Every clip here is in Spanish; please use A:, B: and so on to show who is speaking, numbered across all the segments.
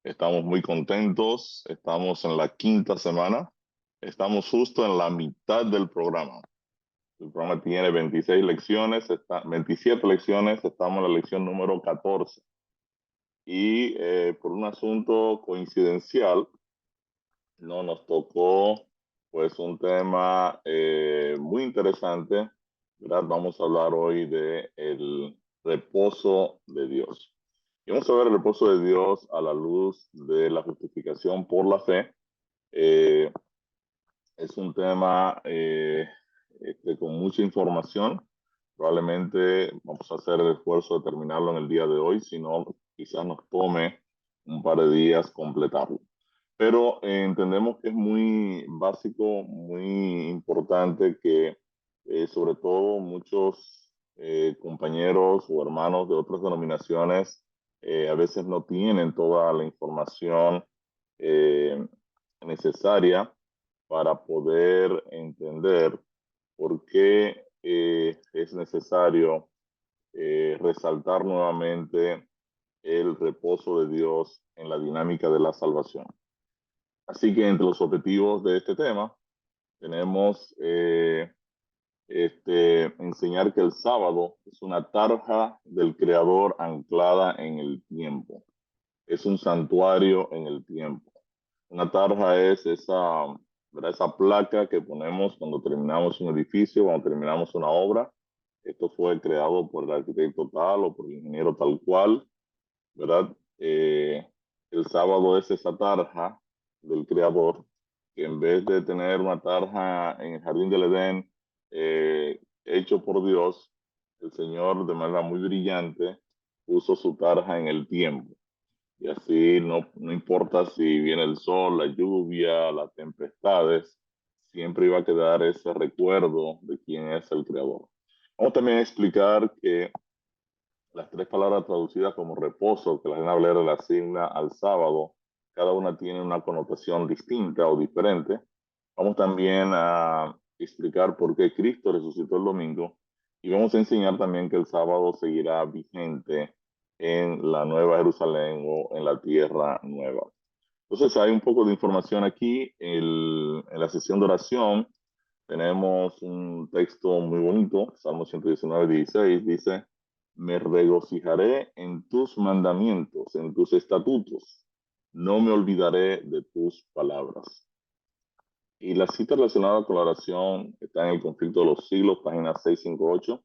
A: Estamos muy contentos. Estamos en la quinta semana. Estamos justo en la mitad del programa. El programa tiene 26 lecciones, 27 lecciones. Estamos en la lección número 14. Y por un asunto coincidencial, no nos tocó pues un tema muy interesante, ¿verdad? Vamos a hablar hoy de el reposo de Dios. Y vamos a ver el reposo de Dios a la luz de la justificación por la fe. Eh, es un tema con mucha información. Probablemente vamos a hacer el esfuerzo de terminarlo en el día de hoy, si no, quizás nos tome un par de días completarlo. Pero entendemos que es muy básico, muy importante que sobre todo muchos compañeros o hermanos de otras denominaciones a veces no tienen toda la información eh, necesaria para poder entender por qué es necesario resaltar nuevamente el reposo de Dios en la dinámica de la salvación. Así que entre los objetivos de este tema tenemos enseñar que el sábado es una tarja del Creador anclada en el tiempo. Es un santuario en el tiempo. Una tarja es esa, ¿verdad? Esa placa que ponemos cuando terminamos un edificio, cuando terminamos una obra. Esto fue creado por el arquitecto tal o por el ingeniero tal cual, ¿verdad? El sábado es esa tarja del Creador, que en vez de tener una tarja en el jardín del Edén hecho por Dios, el Señor de manera muy brillante puso su tarja en el tiempo. Y así no importa si viene el sol, la lluvia, las tempestades, siempre iba a quedar ese recuerdo de quién es el Creador. Vamos también a explicar que las tres palabras traducidas como reposo, que la Reina Valera le asigna al sábado, cada una tiene una connotación distinta o diferente. Vamos también a explicar por qué Cristo resucitó el domingo y vamos a enseñar también que el sábado seguirá vigente en la Nueva Jerusalén o en la Tierra Nueva. Entonces hay un poco de información aquí. En la sesión de oración tenemos un texto muy bonito, Salmo 119, 16, dice: me regocijaré en tus mandamientos, en tus estatutos, no me olvidaré de tus palabras. Y la cita relacionada con la oración está en el Conflicto de los Siglos, página 658.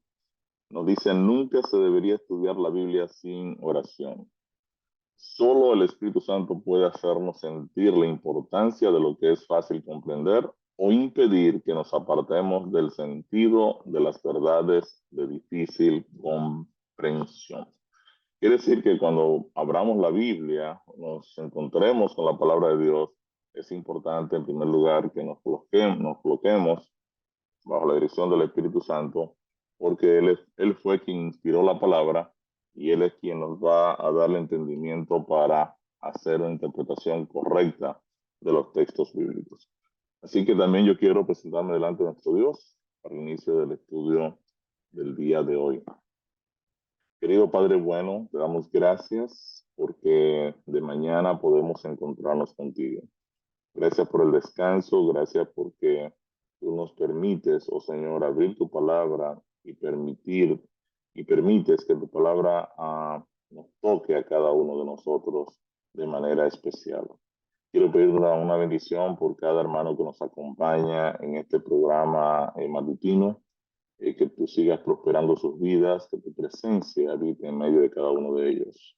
A: Nos dice: nunca se debería estudiar la Biblia sin oración. Solo el Espíritu Santo puede hacernos sentir la importancia de lo que es fácil comprender o impedir que nos apartemos del sentido de las verdades de difícil comprensión. Quiere decir que cuando abramos la Biblia, nos encontremos con la palabra de Dios, es importante en primer lugar que nos coloquemos bajo la dirección del Espíritu Santo, porque él fue quien inspiró la palabra y Él es quien nos va a dar el entendimiento para hacer una interpretación correcta de los textos bíblicos. Así que también yo quiero presentarme delante de nuestro Dios para el inicio del estudio del día de hoy. Querido Padre bueno, te damos gracias porque de mañana podemos encontrarnos contigo. Gracias por el descanso, gracias porque tú nos permites, oh Señor, abrir tu palabra y permites que tu palabra nos toque a cada uno de nosotros de manera especial. Quiero pedir una bendición por cada hermano que nos acompaña en este programa matutino, que tú sigas prosperando sus vidas, que tu presencia habite en medio de cada uno de ellos.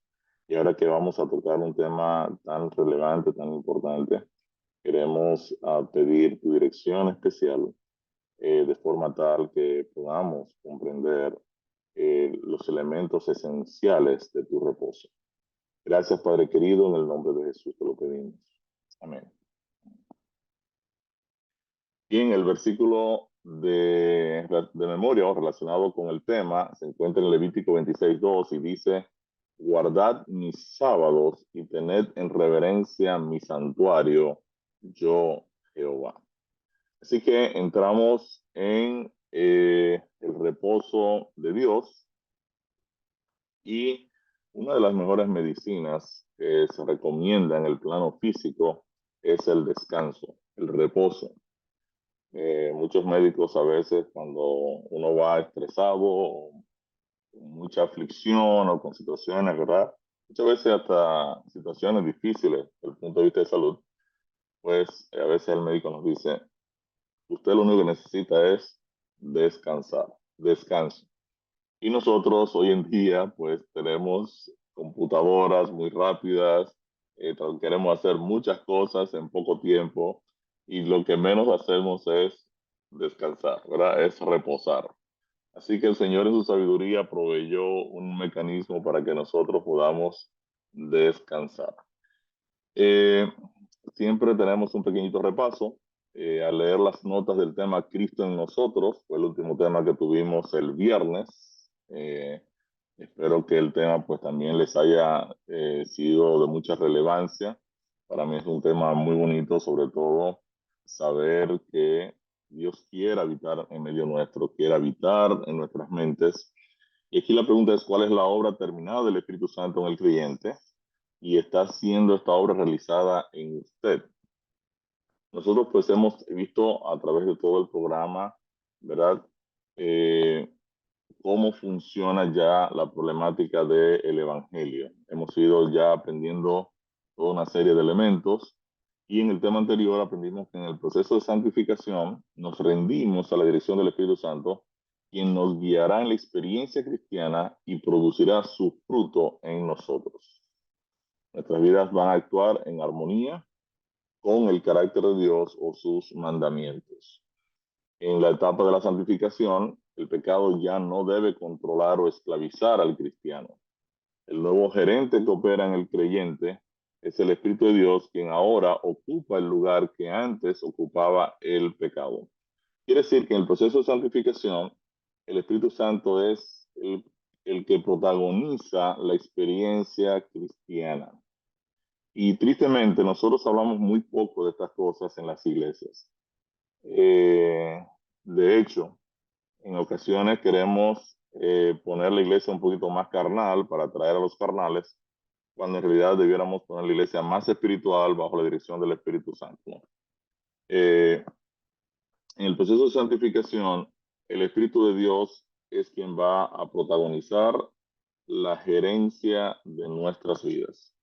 A: Y ahora que vamos a tocar un tema tan relevante, tan importante, queremos pedir tu dirección especial de forma tal que podamos comprender los elementos esenciales de tu reposo. Gracias, Padre querido, en el nombre de Jesús te lo pedimos. Amén. Bien, el versículo de memoria o relacionado con el tema se encuentra en Levítico 26:2 y dice: guardad mis sábados y tened en reverencia mi santuario, yo Jehová. Así que entramos en el reposo de Dios y una de las mejores medicinas que se recomienda en el plano físico es el descanso, el reposo. Muchos médicos a veces cuando uno va estresado o con mucha aflicción o con situaciones, ¿verdad? Muchas veces hasta situaciones difíciles desde el punto de vista de salud, pues a veces el médico nos dice, usted lo único que necesita es descansar, descanso. Y nosotros hoy en día pues tenemos computadoras muy rápidas, queremos hacer muchas cosas en poco tiempo y lo que menos hacemos es descansar, ¿verdad? Es reposar. Así que el Señor en su sabiduría proveyó un mecanismo para que nosotros podamos descansar. Eh, Siempre tenemos un pequeñito repaso. Al leer las notas del tema Cristo en nosotros, fue el último tema que tuvimos el viernes. Espero que el tema pues también les haya sido de mucha relevancia. Para mí es un tema muy bonito, sobre todo saber que Dios quiere habitar en medio nuestro, quiere habitar en nuestras mentes. Y aquí la pregunta es, ¿cuál es la obra terminada del Espíritu Santo en el creyente? Y está siendo esta obra realizada en usted. Nosotros pues hemos visto a través de todo el programa, ¿verdad? Eh, Cómo funciona ya la problemática del Evangelio. Hemos ido ya aprendiendo toda una serie de elementos y en el tema anterior aprendimos que en el proceso de santificación nos rendimos a la dirección del Espíritu Santo, quien nos guiará en la experiencia cristiana y producirá su fruto en nosotros. Nuestras vidas van a actuar en armonía con el carácter de Dios o sus mandamientos. En la etapa de la santificación, el pecado ya no debe controlar o esclavizar al cristiano. El nuevo gerente que opera en el creyente es el Espíritu de Dios, quien ahora ocupa el lugar que antes ocupaba el pecado. Quiere decir que en el proceso de santificación, el Espíritu Santo es el que protagoniza la experiencia cristiana. Y tristemente, nosotros hablamos muy poco de estas cosas en las iglesias. De hecho, en ocasiones queremos poner la iglesia un poquito más carnal para atraer a los carnales, cuando en realidad debiéramos poner la iglesia más espiritual bajo la dirección del Espíritu Santo. Eh, en el proceso de santificación, el Espíritu de Dios es quien va a protagonizar la gerencia de nuestras vidas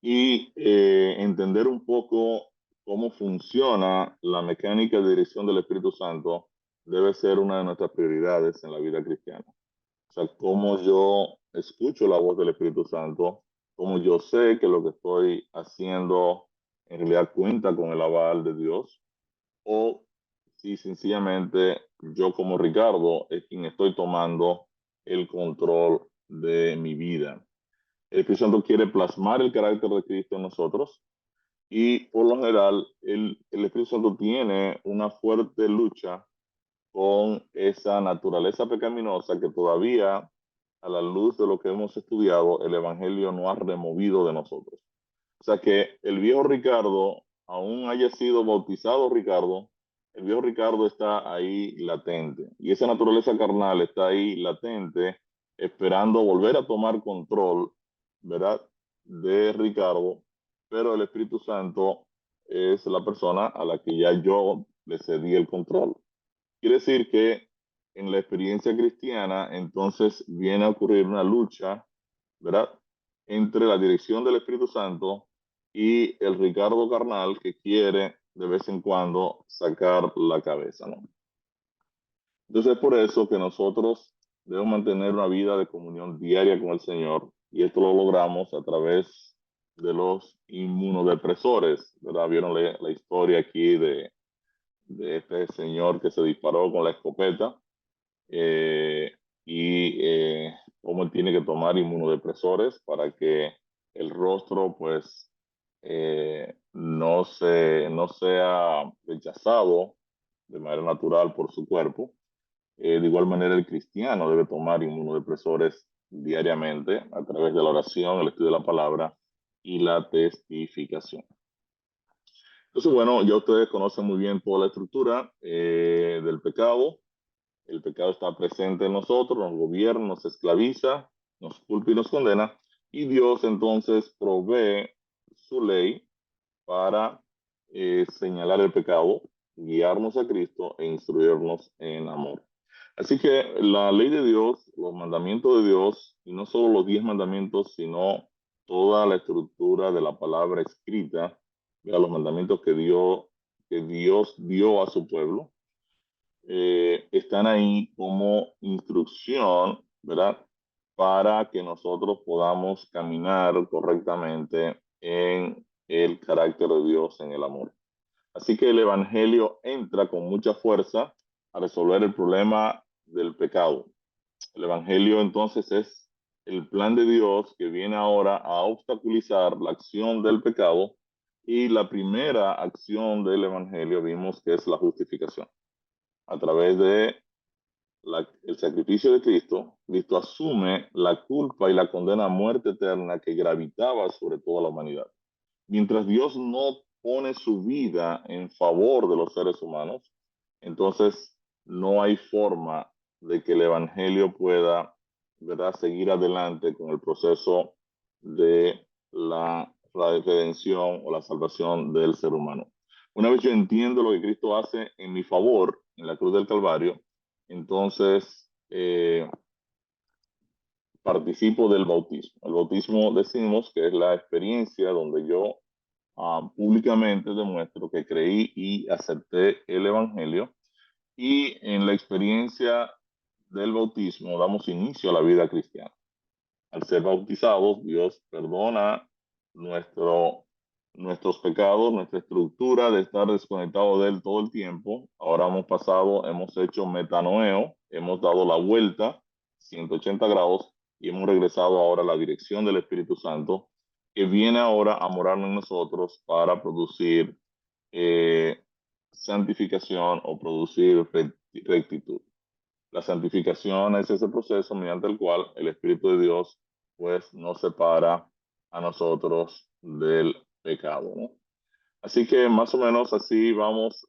A: y entender un poco cómo funciona la mecánica de dirección del Espíritu Santo debe ser una de nuestras prioridades en la vida cristiana. O sea, cómo yo escucho la voz del Espíritu Santo, cómo yo sé que lo que estoy haciendo en realidad cuenta con el aval de Dios, o si sencillamente yo como Ricardo es quien estoy tomando el control de mi vida. El Espíritu Santo quiere plasmar el carácter de Cristo en nosotros y por lo general el Espíritu Santo tiene una fuerte lucha con esa naturaleza pecaminosa que todavía, a la luz de lo que hemos estudiado, el Evangelio no ha removido de nosotros. O sea que el viejo Ricardo, aún haya sido bautizado Ricardo, el viejo Ricardo está ahí latente. Y esa naturaleza carnal está ahí latente, esperando volver a tomar control, ¿verdad? De Ricardo. Pero el Espíritu Santo es la persona a la que ya yo le cedí el control. Quiere decir que en la experiencia cristiana, entonces viene a ocurrir una lucha, ¿verdad? Entre la dirección del Espíritu Santo y el Ricardo carnal que quiere de vez en cuando sacar la cabeza, ¿no? Entonces es por eso que nosotros debemos mantener una vida de comunión diaria con el Señor y esto lo logramos a través de los inmunodepresores, ¿verdad? Vieron la historia aquí de este señor que se disparó con la escopeta eh, y cómo él tiene que tomar inmunodepresores para que el rostro pues no sea rechazado de manera natural por su cuerpo. De igual manera el cristiano debe tomar inmunodepresores diariamente a través de la oración, el estudio de la palabra y la testificación. Entonces, bueno, ya ustedes conocen muy bien toda la estructura del pecado. El pecado está presente en nosotros, nos gobierna, nos esclaviza, nos culpa y nos condena. Y Dios entonces provee su ley para señalar el pecado, guiarnos a Cristo e instruirnos en amor. Así que la ley de Dios, los mandamientos de Dios, y no solo los 10 mandamientos, sino toda la estructura de la palabra escrita, de los mandamientos que Dios dio a su pueblo, están ahí como instrucción, ¿verdad? Para que nosotros podamos caminar correctamente en el carácter de Dios, en el amor. Así que el Evangelio entra con mucha fuerza a resolver el problema del pecado. El Evangelio entonces es el plan de Dios que viene ahora a obstaculizar la acción del pecado, y la primera acción del Evangelio vimos que es la justificación. A través de el sacrificio de Cristo, Cristo asume la culpa y la condena a muerte eterna que gravitaba sobre toda la humanidad. Mientras Dios no pone su vida en favor de los seres humanos, entonces no hay forma de que el Evangelio pueda, ¿verdad?, seguir adelante con el proceso de la redención o la salvación del ser humano. Una vez yo entiendo lo que Cristo hace en mi favor en la cruz del Calvario, entonces participo del bautismo. El bautismo decimos que es la experiencia donde yo públicamente demuestro que creí y acepté el Evangelio, y en la experiencia del bautismo damos inicio a la vida cristiana. Al ser bautizados, Dios perdona nuestros pecados, nuestra estructura de estar desconectado de Él todo el tiempo. Ahora hemos hecho metanoeo, hemos dado la vuelta 180 grados y hemos regresado ahora a la dirección del Espíritu Santo, que viene ahora a morar en nosotros para producir eh, santificación o producir rectitud. La santificación es ese proceso mediante el cual el Espíritu de Dios pues nos separa a nosotros del pecado, ¿no? Así que más o menos así vamos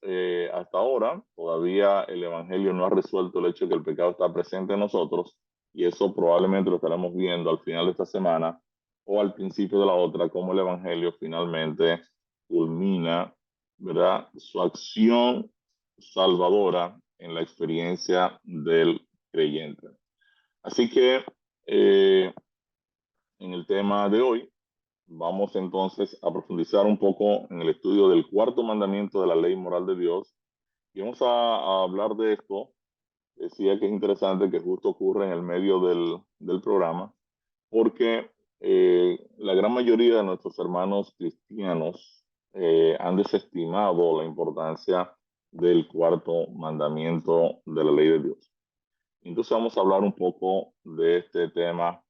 A: hasta ahora. Todavía el Evangelio no ha resuelto el hecho de que el pecado está presente en nosotros, y eso probablemente lo estaremos viendo al final de esta semana o al principio de la otra, cómo el Evangelio finalmente culmina, ¿verdad?, su acción salvadora en la experiencia del creyente. Así que en el tema de hoy vamos entonces a profundizar un poco en el estudio del cuarto mandamiento de la ley moral de Dios, y vamos a hablar de esto. Decía que es interesante que justo ocurre en el medio del programa, porque la gran mayoría de nuestros hermanos cristianos han desestimado la importancia del cuarto mandamiento de la ley de Dios. Entonces vamos a hablar un poco de este tema.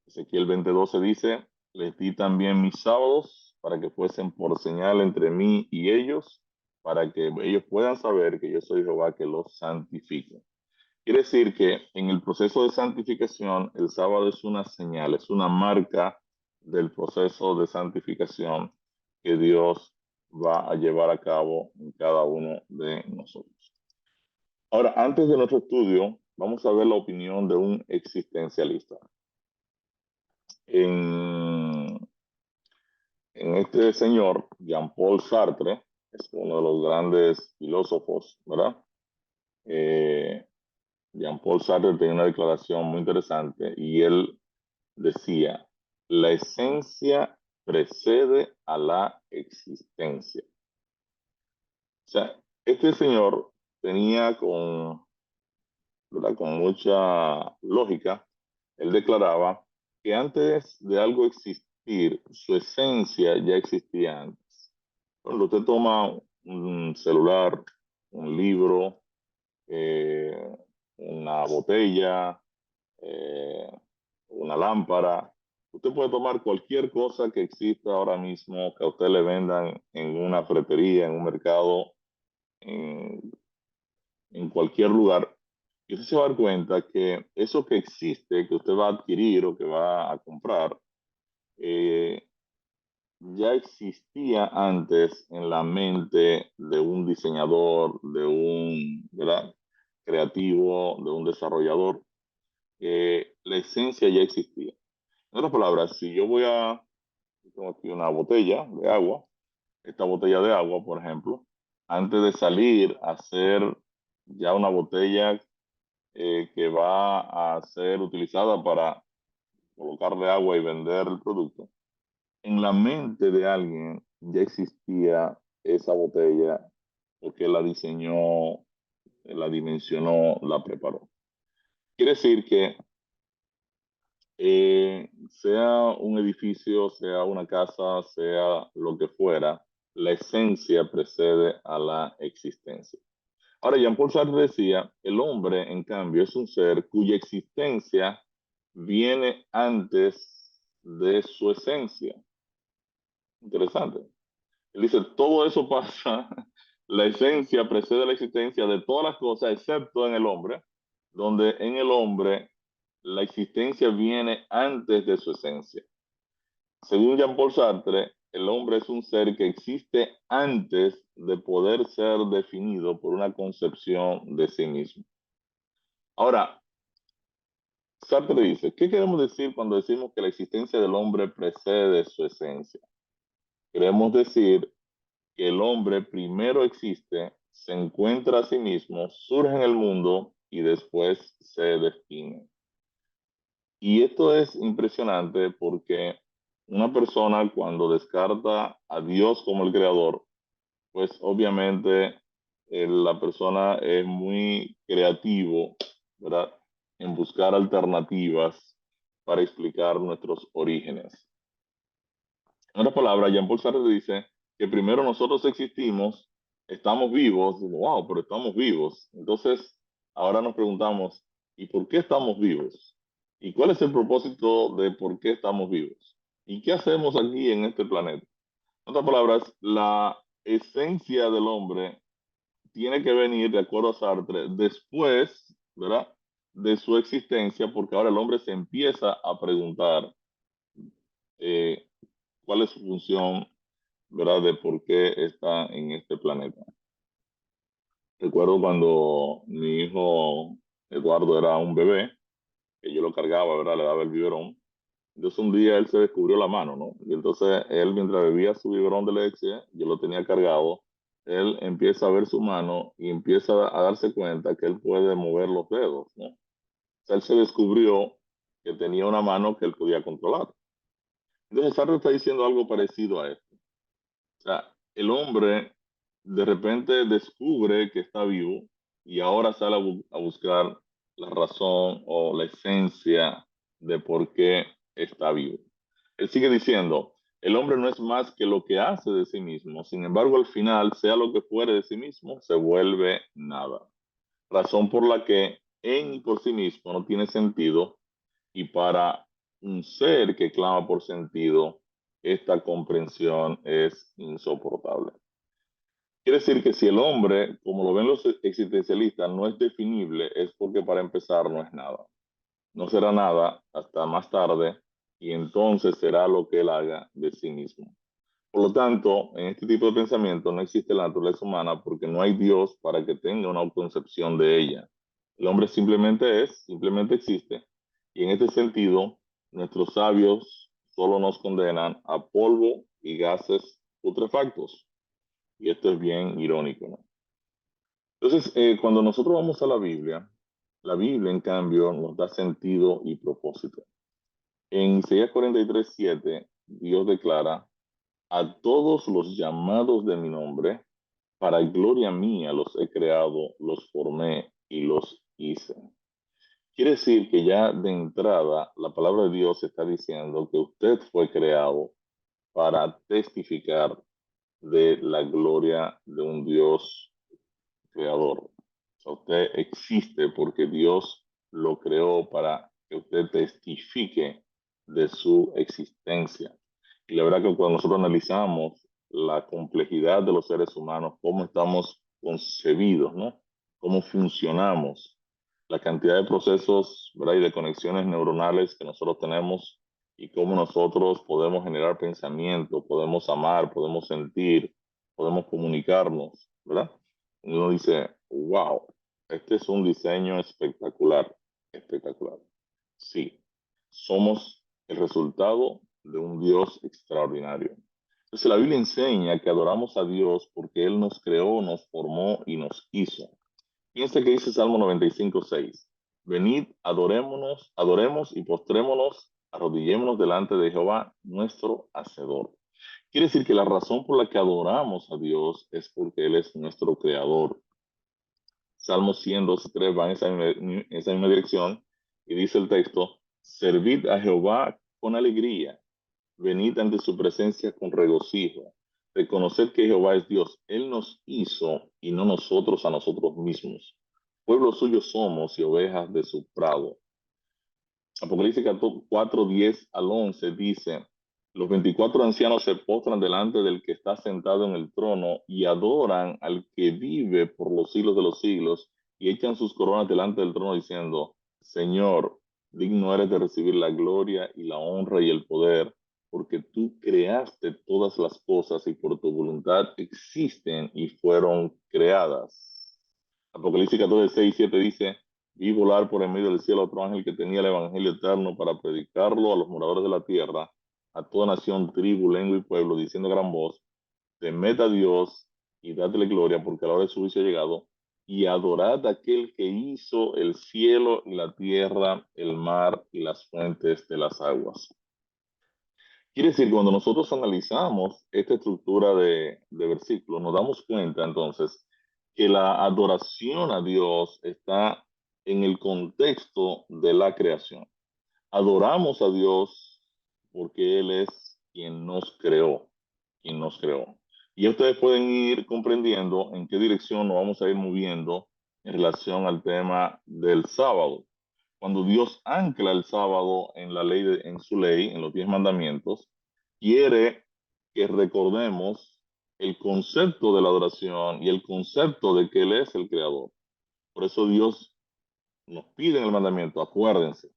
A: Ezequiel 20:12 dice: les di también mis sábados para que fuesen por señal entre mí y ellos, para que ellos puedan saber que yo soy Jehová que los santifico. Quiere decir que en el proceso de santificación, el sábado es una señal, es una marca del proceso de santificación que Dios va a llevar a cabo en cada uno de nosotros. Ahora, antes de nuestro estudio, vamos a ver la opinión de un existencialista. En, en este señor, Jean-Paul Sartre, es uno de los grandes filósofos, ¿verdad? Jean-Paul Sartre tenía una declaración muy interesante, y él decía: la esencia precede a la existencia. O sea, este señor tenía ¿verdad?, con mucha lógica. Él declaraba que antes de algo existir, su esencia ya existía antes. Cuando usted toma un celular, un libro, eh, una botella, eh, una lámpara, usted puede tomar cualquier cosa que exista ahora mismo, que a usted le vendan en una ferretería, en un mercado, en, en cualquier lugar, y usted se va a dar cuenta que eso que existe, que usted va a adquirir o que va a comprar, eh, ya existía antes en la mente de un diseñador, de un, ¿verdad?, creativo, de un desarrollador. La esencia ya existía. En otras palabras, si yo tengo aquí una botella de agua, esta botella de agua, por ejemplo, antes de salir a hacer ya una botella que va a ser utilizada para colocarle agua y vender el producto, en la mente de alguien ya existía esa botella porque la diseñó, la dimensionó, la preparó. Quiere decir que sea un edificio, sea una casa, sea lo que fuera, la esencia precede a la existencia. Ahora, Jean-Paul Sartre decía, el hombre, en cambio, es un ser cuya existencia viene antes de su esencia. Interesante. Él dice, todo eso pasa, la esencia precede la existencia de todas las cosas, excepto en el hombre, donde en el hombre la existencia viene antes de su esencia. Según Jean-Paul Sartre, el hombre es un ser que existe antes de poder ser definido por una concepción de sí mismo. Ahora, Sartre dice, ¿qué queremos decir cuando decimos que la existencia del hombre precede su esencia? Queremos decir que el hombre primero existe, se encuentra a sí mismo, surge en el mundo y después se define. Y esto es impresionante porque una persona cuando descarta a Dios como el creador, pues obviamente la persona es muy creativo, ¿verdad? En buscar alternativas para explicar nuestros orígenes. En otras palabras, Jean-Paul Sartre dice que primero nosotros existimos, estamos vivos, digo, wow, pero estamos vivos. Entonces, ahora nos preguntamos, ¿y por qué estamos vivos? ¿Y cuál es el propósito de por qué estamos vivos? ¿Y qué hacemos aquí en este planeta? En otras palabras, la esencia del hombre tiene que venir, de acuerdo a Sartre, después, ¿verdad? De su existencia, porque ahora el hombre se empieza a preguntar eh, cuál es su función, ¿verdad? De por qué está en este planeta. Recuerdo cuando mi hijo Eduardo era un bebé, que yo lo cargaba, ¿verdad? Le daba el biberón. Entonces un día él se descubrió la mano, ¿no? Y entonces él, mientras bebía su biberón de leche, yo lo tenía cargado, él empieza a ver su mano y empieza a darse cuenta que él puede mover los dedos, ¿no? O sea, él se descubrió que tenía una mano que él podía controlar. Entonces Sartre está diciendo algo parecido a esto. O sea, el hombre de repente descubre que está vivo y ahora sale a buscar la razón o la esencia de por qué está vivo. Él sigue diciendo, el hombre no es más que lo que hace de sí mismo, sin embargo al final, sea lo que fuere de sí mismo, se vuelve nada. Razón por la que en y por sí mismo no tiene sentido y para un ser que clama por sentido, esta comprensión es insoportable. Quiere decir que si el hombre, como lo ven los existencialistas, no es definible, es porque para empezar no es nada. No será nada hasta más tarde y entonces será lo que él haga de sí mismo. Por lo tanto, en este tipo de pensamiento no existe la naturaleza humana porque no hay Dios para que tenga una concepción de ella. El hombre simplemente es, simplemente existe. Y en este sentido, nuestros sabios solo nos condenan a polvo y gases putrefactos. Y esto es bien irónico, ¿no? Entonces, cuando nosotros vamos a la Biblia, en cambio, nos da sentido y propósito. En Isaías 43:7, Dios declara, a todos los llamados de mi nombre, para gloria mía los he creado, los formé y los hice. Quiere decir que ya de entrada la palabra de Dios está diciendo que usted fue creado para testificar de la gloria de un Dios creador. O sea, usted existe porque Dios lo creó para que usted testifique de su existencia. Y la verdad que cuando nosotros analizamos la complejidad de los seres humanos, cómo estamos concebidos, ¿no? Cómo funcionamos, la cantidad de procesos, ¿verdad? Y de conexiones neuronales que nosotros tenemos y cómo nosotros podemos generar pensamiento, podemos amar, podemos sentir, podemos comunicarnos, ¿verdad? Uno dice, wow, este es un diseño espectacular, espectacular. Sí, somos el resultado de un Dios extraordinario. Entonces la Biblia enseña que adoramos a Dios porque Él nos creó, nos formó y nos hizo. Piensa que dice Salmo 95:6. Venid, adorémonos, adoremos y postrémonos, arrodillémonos delante de Jehová, nuestro Hacedor. Quiere decir que la razón por la que adoramos a Dios es porque Él es nuestro creador. Salmo 100, 2 y 3 va en esa misma dirección y dice el texto, servid a Jehová con alegría, venid ante su presencia con regocijo, reconoced que Jehová es Dios, Él nos hizo y no nosotros a nosotros mismos. Pueblo suyo somos y ovejas de su prado. Apocalipsis 4, 10 al 11 dice, los 24 ancianos se postran delante del que está sentado en el trono y adoran al que vive por los siglos de los siglos y echan sus coronas delante del trono diciendo, Señor, digno eres de recibir la gloria y la honra y el poder, porque tú creaste todas las cosas y por tu voluntad existen y fueron creadas. Apocalipsis 14, 6 y 7 dice, vi volar por en medio del cielo otro ángel que tenía el evangelio eterno para predicarlo a los moradores de la tierra, a toda nación, tribu, lengua y pueblo, diciendo a gran voz, temed a Dios y dadle gloria, porque a la hora de su juicio ha llegado, y adorad a aquel que hizo el cielo y la tierra, el mar y las fuentes de las aguas. Quiere decir, cuando nosotros analizamos esta estructura de versículos, nos damos cuenta entonces que la adoración a Dios está en el contexto de la creación. Adoramos a Dios porque Él es quien nos creó, quien nos creó. Y ustedes pueden ir comprendiendo en qué dirección nos vamos a ir moviendo en relación al tema del sábado. Cuando Dios ancla el sábado en la ley, en su ley, en los 10 mandamientos, quiere que recordemos el concepto de la adoración y el concepto de que Él es el creador. Por eso Dios nos pide en el mandamiento, acuérdense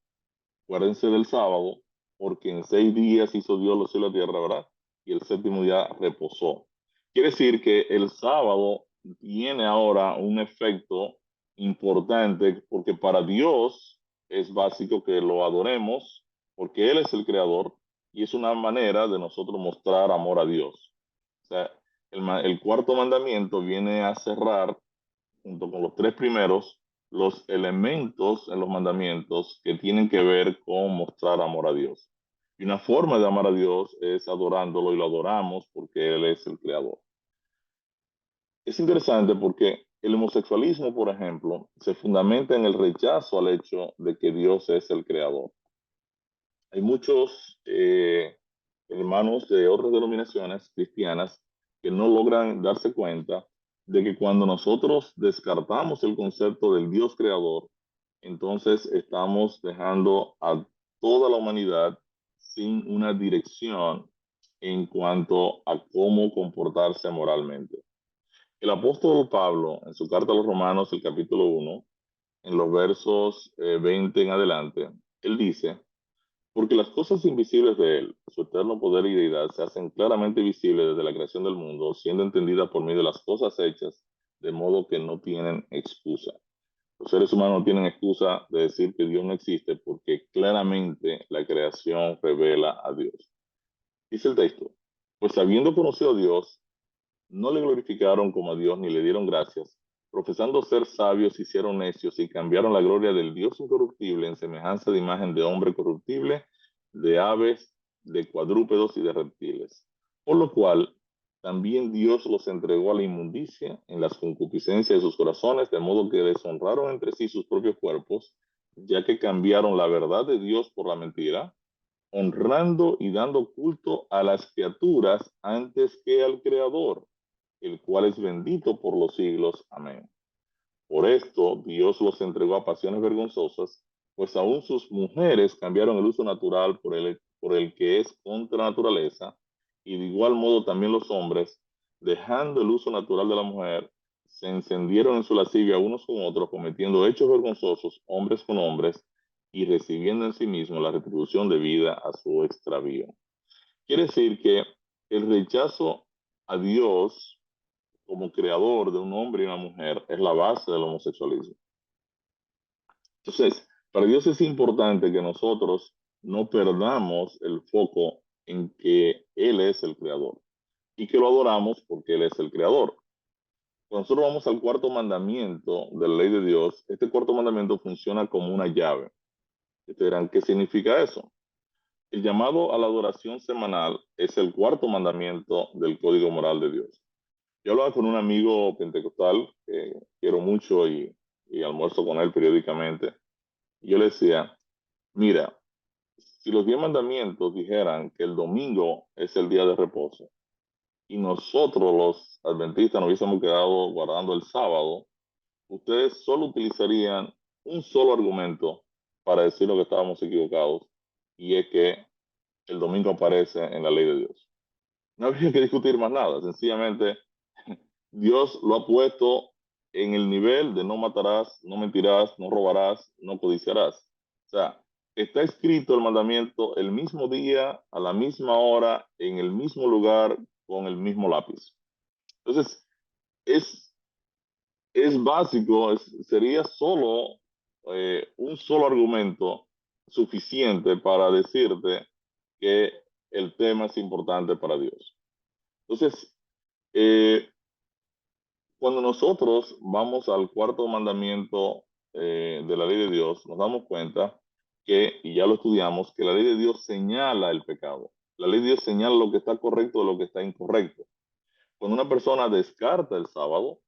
A: del sábado, porque en 6 días hizo Dios los cielos y la tierra, ¿verdad? Y el séptimo día reposó. Quiere decir que el sábado tiene ahora un efecto importante porque para Dios es básico que lo adoremos porque Él es el creador y es una manera de nosotros mostrar amor a Dios. O sea, el cuarto mandamiento viene a cerrar junto con los 3 primeros, los elementos en los mandamientos que tienen que ver con mostrar amor a Dios. Y una forma de amar a Dios es adorándolo y lo adoramos porque Él es el creador. Es interesante porque el homosexualismo, por ejemplo, se fundamenta en el rechazo al hecho de que Dios es el creador. Hay muchos hermanos de otras denominaciones cristianas que no logran darse cuenta de que cuando nosotros descartamos el concepto del Dios creador, entonces estamos dejando a toda la humanidad sin una dirección en cuanto a cómo comportarse moralmente. El apóstol Pablo, en su carta a los Romanos, el capítulo 1, en los versos 20 en adelante, él dice, porque las cosas invisibles de Él, su eterno poder y deidad, se hacen claramente visibles desde la creación del mundo, siendo entendidas por medio de las cosas hechas, de modo que no tienen excusa. Los seres humanos no tienen excusa de decir que Dios no existe, porque claramente la creación revela a Dios. Dice el texto, pues habiendo conocido a Dios, no le glorificaron como a Dios ni le dieron gracias. Profesando ser sabios, se hicieron necios y cambiaron la gloria del Dios incorruptible en semejanza de imagen de hombre corruptible, de aves, de cuadrúpedos y de reptiles. Por lo cual, también Dios los entregó a la inmundicia en las concupiscencias de sus corazones, de modo que deshonraron entre sí sus propios cuerpos, ya que cambiaron la verdad de Dios por la mentira, honrando y dando culto a las criaturas antes que al Creador, el cual es bendito por los siglos. Amén. Por esto Dios los entregó a pasiones vergonzosas, pues aún sus mujeres cambiaron el uso natural por el que es contra naturaleza, y de igual modo también los hombres, dejando el uso natural de la mujer, se encendieron en su lascivia unos con otros, cometiendo hechos vergonzosos, hombres con hombres, y recibiendo en sí mismos la retribución debida a su extravío. Quiere decir que el rechazo a Dios como creador de un hombre y una mujer es la base del homosexualismo. Entonces, para Dios es importante que nosotros no perdamos el foco en que Él es el creador y que lo adoramos porque Él es el creador. Cuando nosotros vamos al cuarto mandamiento de la ley de Dios, este cuarto mandamiento funciona como una llave. Ustedes dirán, ¿qué significa eso? El llamado a la adoración semanal es el cuarto mandamiento del código moral de Dios. Yo hablaba con un amigo pentecostal que quiero mucho y almuerzo con él periódicamente. Y yo le decía, mira, si los 10 mandamientos dijeran que el domingo es el día de reposo y nosotros los adventistas nos hubiésemos quedado guardando el sábado, ustedes solo utilizarían un solo argumento para decir lo que estábamos equivocados, y es que el domingo aparece en la ley de Dios. No habría que discutir más nada, sencillamente Dios lo ha puesto en el nivel de no matarás, no mentirás, no robarás, no codiciarás. O sea, está escrito el mandamiento el mismo día, a la misma hora, en el mismo lugar, con el mismo lápiz. Entonces, es, es básico, sería solo un solo argumento suficiente para decirte que el tema es importante para Dios. Entonces, eh, cuando nosotros vamos al cuarto mandamiento de la ley de Dios, nos damos cuenta que, y ya lo estudiamos, que la ley de Dios señala el pecado. La ley de Dios señala lo que está correcto de lo que está incorrecto. Cuando una persona descarta el sábado,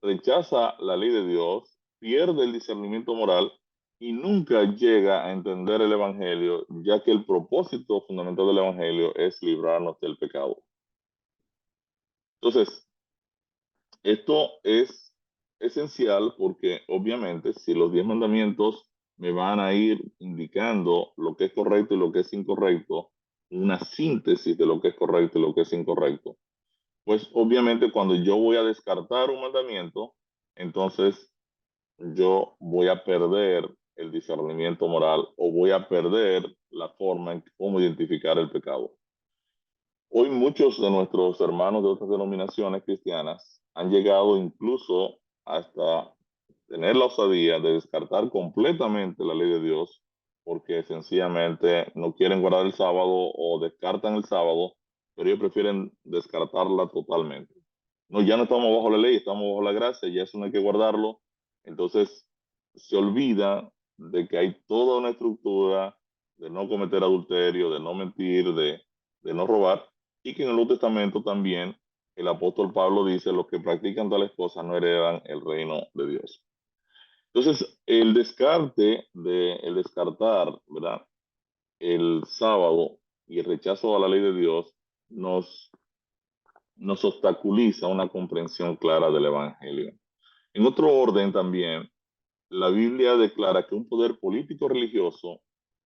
A: rechaza la ley de Dios, pierde el discernimiento moral y nunca llega a entender el Evangelio, ya que el propósito fundamental del Evangelio es librarnos del pecado. Entonces, esto es esencial porque obviamente si los 10 mandamientos me van a ir indicando lo que es correcto y lo que es incorrecto, una síntesis de lo que es correcto y lo que es incorrecto, pues obviamente cuando yo voy a descartar un mandamiento, entonces yo voy a perder el discernimiento moral o voy a perder la forma en cómo identificar el pecado. Hoy muchos de nuestros hermanos de otras denominaciones cristianas han llegado incluso hasta tener la osadía de descartar completamente la ley de Dios porque sencillamente no quieren guardar el sábado o descartan el sábado, pero ellos prefieren descartarla totalmente. No, ya no estamos bajo la ley, estamos bajo la gracia, ya eso no hay que guardarlo. Entonces se olvida de que hay toda una estructura de no cometer adulterio, de no mentir, de no robar, y que en el Nuevo Testamento también el apóstol Pablo dice, los que practican tales cosas no heredan el reino de Dios. Entonces, el descartar, ¿verdad? El sábado y el rechazo a la ley de Dios nos, nos obstaculiza una comprensión clara del Evangelio. En otro orden también, la Biblia declara que un poder político religioso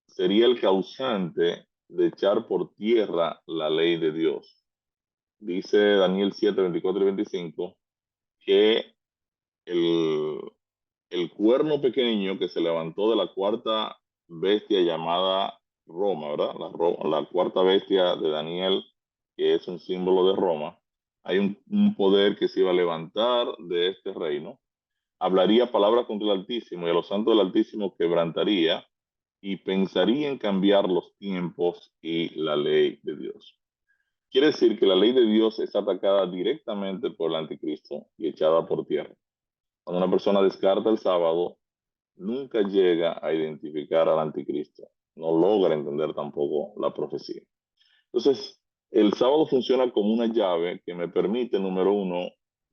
A: sería el causante de echar por tierra la ley de Dios. Dice Daniel 7, 24 y 25 que el, el cuerno pequeño que se levantó de la cuarta bestia llamada Roma, ¿verdad? La cuarta bestia de Daniel, que es un símbolo de Roma. Hay un poder que se iba a levantar de este reino, hablaría palabras contra el Altísimo y a los santos del Altísimo quebrantaría y pensaría en cambiar los tiempos y la ley de Dios. Quiere decir que la ley de Dios es atacada directamente por el anticristo y echada por tierra. Cuando una persona descarta el sábado, nunca llega a identificar al anticristo. No logra entender tampoco la profecía. Entonces, el sábado funciona como una llave que me permite, número uno,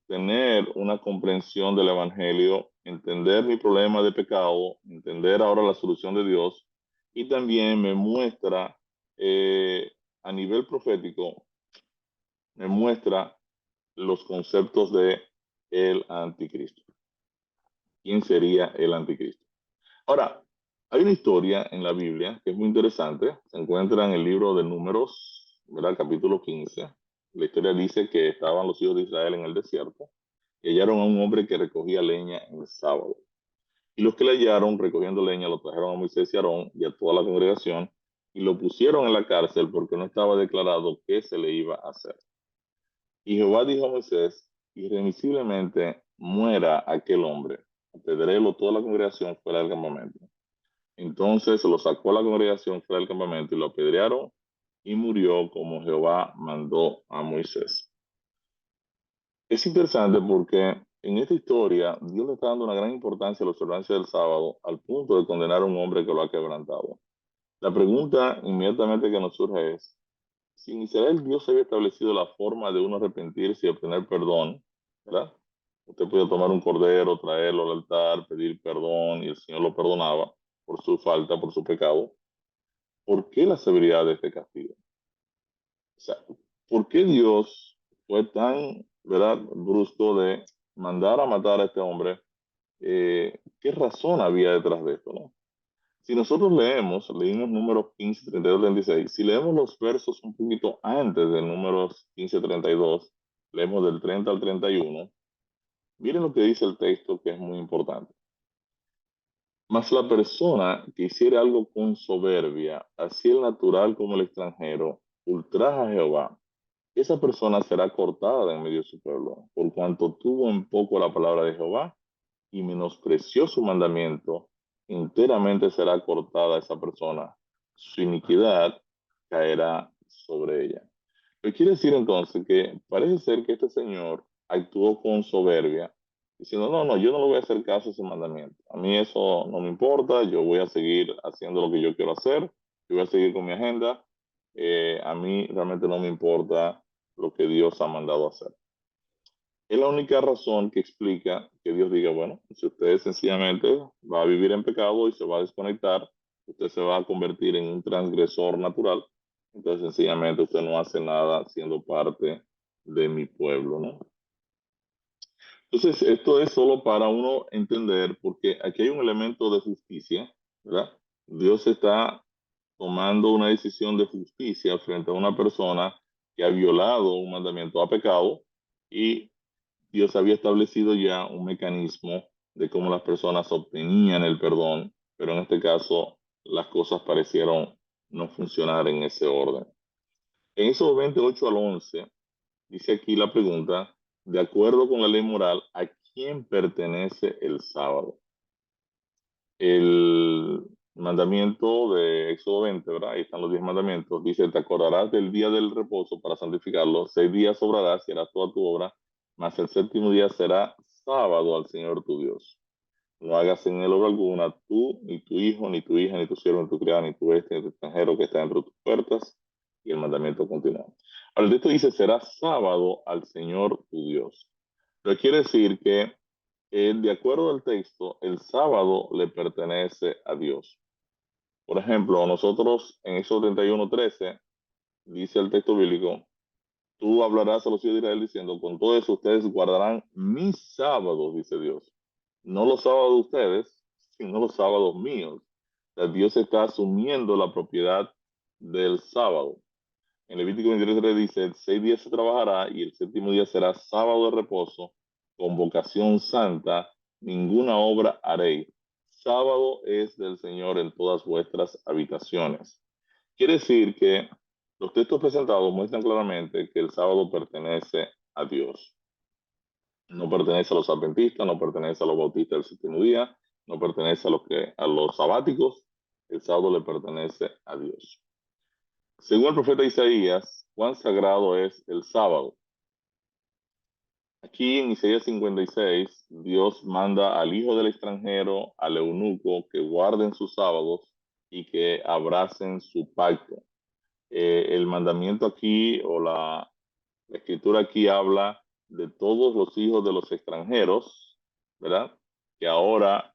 A: tener una comprensión del Evangelio, entender mi problema de pecado, entender ahora la solución de Dios, y también me muestra a nivel profético, me muestra los conceptos de el anticristo. ¿Quién sería el anticristo? Ahora, hay una historia en la Biblia que es muy interesante. Se encuentra en el libro de Números, ¿verdad? Capítulo 15. La historia dice que estaban los hijos de Israel en el desierto y hallaron a un hombre que recogía leña en el sábado. Y los que le hallaron recogiendo leña lo trajeron a Moisés y a Aarón y a toda la congregación y lo pusieron en la cárcel porque no estaba declarado qué se le iba a hacer. Y Jehová dijo a Moisés, irremisiblemente muera aquel hombre. Apedréelo toda la congregación fuera del campamento. Entonces lo sacó a la congregación fuera del campamento y lo apedrearon y murió como Jehová mandó a Moisés. Es interesante porque en esta historia Dios le está dando una gran importancia a la observancia del sábado al punto de condenar a un hombre que lo ha quebrantado. La pregunta inmediatamente que nos surge es, si en Israel Dios había establecido la forma de uno arrepentirse y obtener perdón, ¿verdad? Usted podía tomar un cordero, traerlo al altar, pedir perdón y el Señor lo perdonaba por su falta, por su pecado. ¿Por qué la severidad de este castigo? O sea, ¿por qué Dios fue tan, verdad, brusco de mandar a matar a este hombre? ¿Qué razón había detrás de esto, no? Si nosotros leímos números 15, 32, 36, si leemos los versos un poquito antes de números 15, 32, leemos del 30 al 31, miren lo que dice el texto que es muy importante. Mas la persona que hiciera algo con soberbia, así el natural como el extranjero, ultraja a Jehová, esa persona será cortada de en medio de su pueblo, por cuanto tuvo en poco la palabra de Jehová y menospreció su mandamiento, enteramente será cortada esa persona. Su iniquidad caerá sobre ella. Lo que quiere decir entonces que parece ser que este señor actuó con soberbia, diciendo, no, no, yo no le voy a hacer caso a ese mandamiento. A mí eso no me importa, yo voy a seguir haciendo lo que yo quiero hacer, yo voy a seguir con mi agenda. A mí realmente no me importa lo que Dios ha mandado hacer. Es la única razón que explica que Dios diga, bueno, si usted sencillamente va a vivir en pecado y se va a desconectar, usted se va a convertir en un transgresor natural, entonces sencillamente usted no hace nada siendo parte de mi pueblo, ¿no? Entonces, esto es solo para uno entender, porque aquí hay un elemento de justicia, ¿verdad? Dios está tomando una decisión de justicia frente a una persona que ha violado un mandamiento, ha pecado, y Dios había establecido ya un mecanismo de cómo las personas obtenían el perdón, pero en este caso las cosas parecieron no funcionar en ese orden. En esos 28 al 11, dice aquí la pregunta, de acuerdo con la ley moral, ¿a quién pertenece el sábado? El mandamiento de Éxodo 20, ¿verdad? Ahí están los 10 mandamientos. Dice, te acordarás del día del reposo para santificarlo. 6 días obrarás y harás toda tu obra, mas el séptimo día será sábado al Señor tu Dios. No hagas en él obra alguna, tú, ni tu hijo, ni tu hija, ni tu siervo, ni tu criado, ni tu bestia, ni tu extranjero que está dentro de tus puertas. Y el mandamiento continúa. Ahora el texto dice, será sábado al Señor tu Dios. Pero quiere decir que de acuerdo al texto, el sábado le pertenece a Dios. Por ejemplo, nosotros en Éxodo 31:13 dice el texto bíblico, tú hablarás a los hijos de Israel diciendo, con todo eso ustedes guardarán mis sábados, dice Dios. No los sábados de ustedes, sino los sábados míos. O sea, Dios está asumiendo la propiedad del sábado. En Levítico 23:3 dice, 6 días se trabajará y el séptimo día será sábado de reposo, convocación santa, ninguna obra haréis. Sábado es del Señor en todas vuestras habitaciones. Quiere decir que los textos presentados muestran claramente que el sábado pertenece a Dios. No pertenece a los adventistas, no pertenece a los bautistas del séptimo día, no pertenece a los sabáticos. El sábado le pertenece a Dios. Según el profeta Isaías, cuán sagrado es el sábado. Aquí en Isaías 56, Dios manda al hijo del extranjero, al eunuco, que guarden sus sábados y que abracen su pacto. El mandamiento aquí o la escritura aquí habla de todos los hijos de los extranjeros, ¿verdad? Que ahora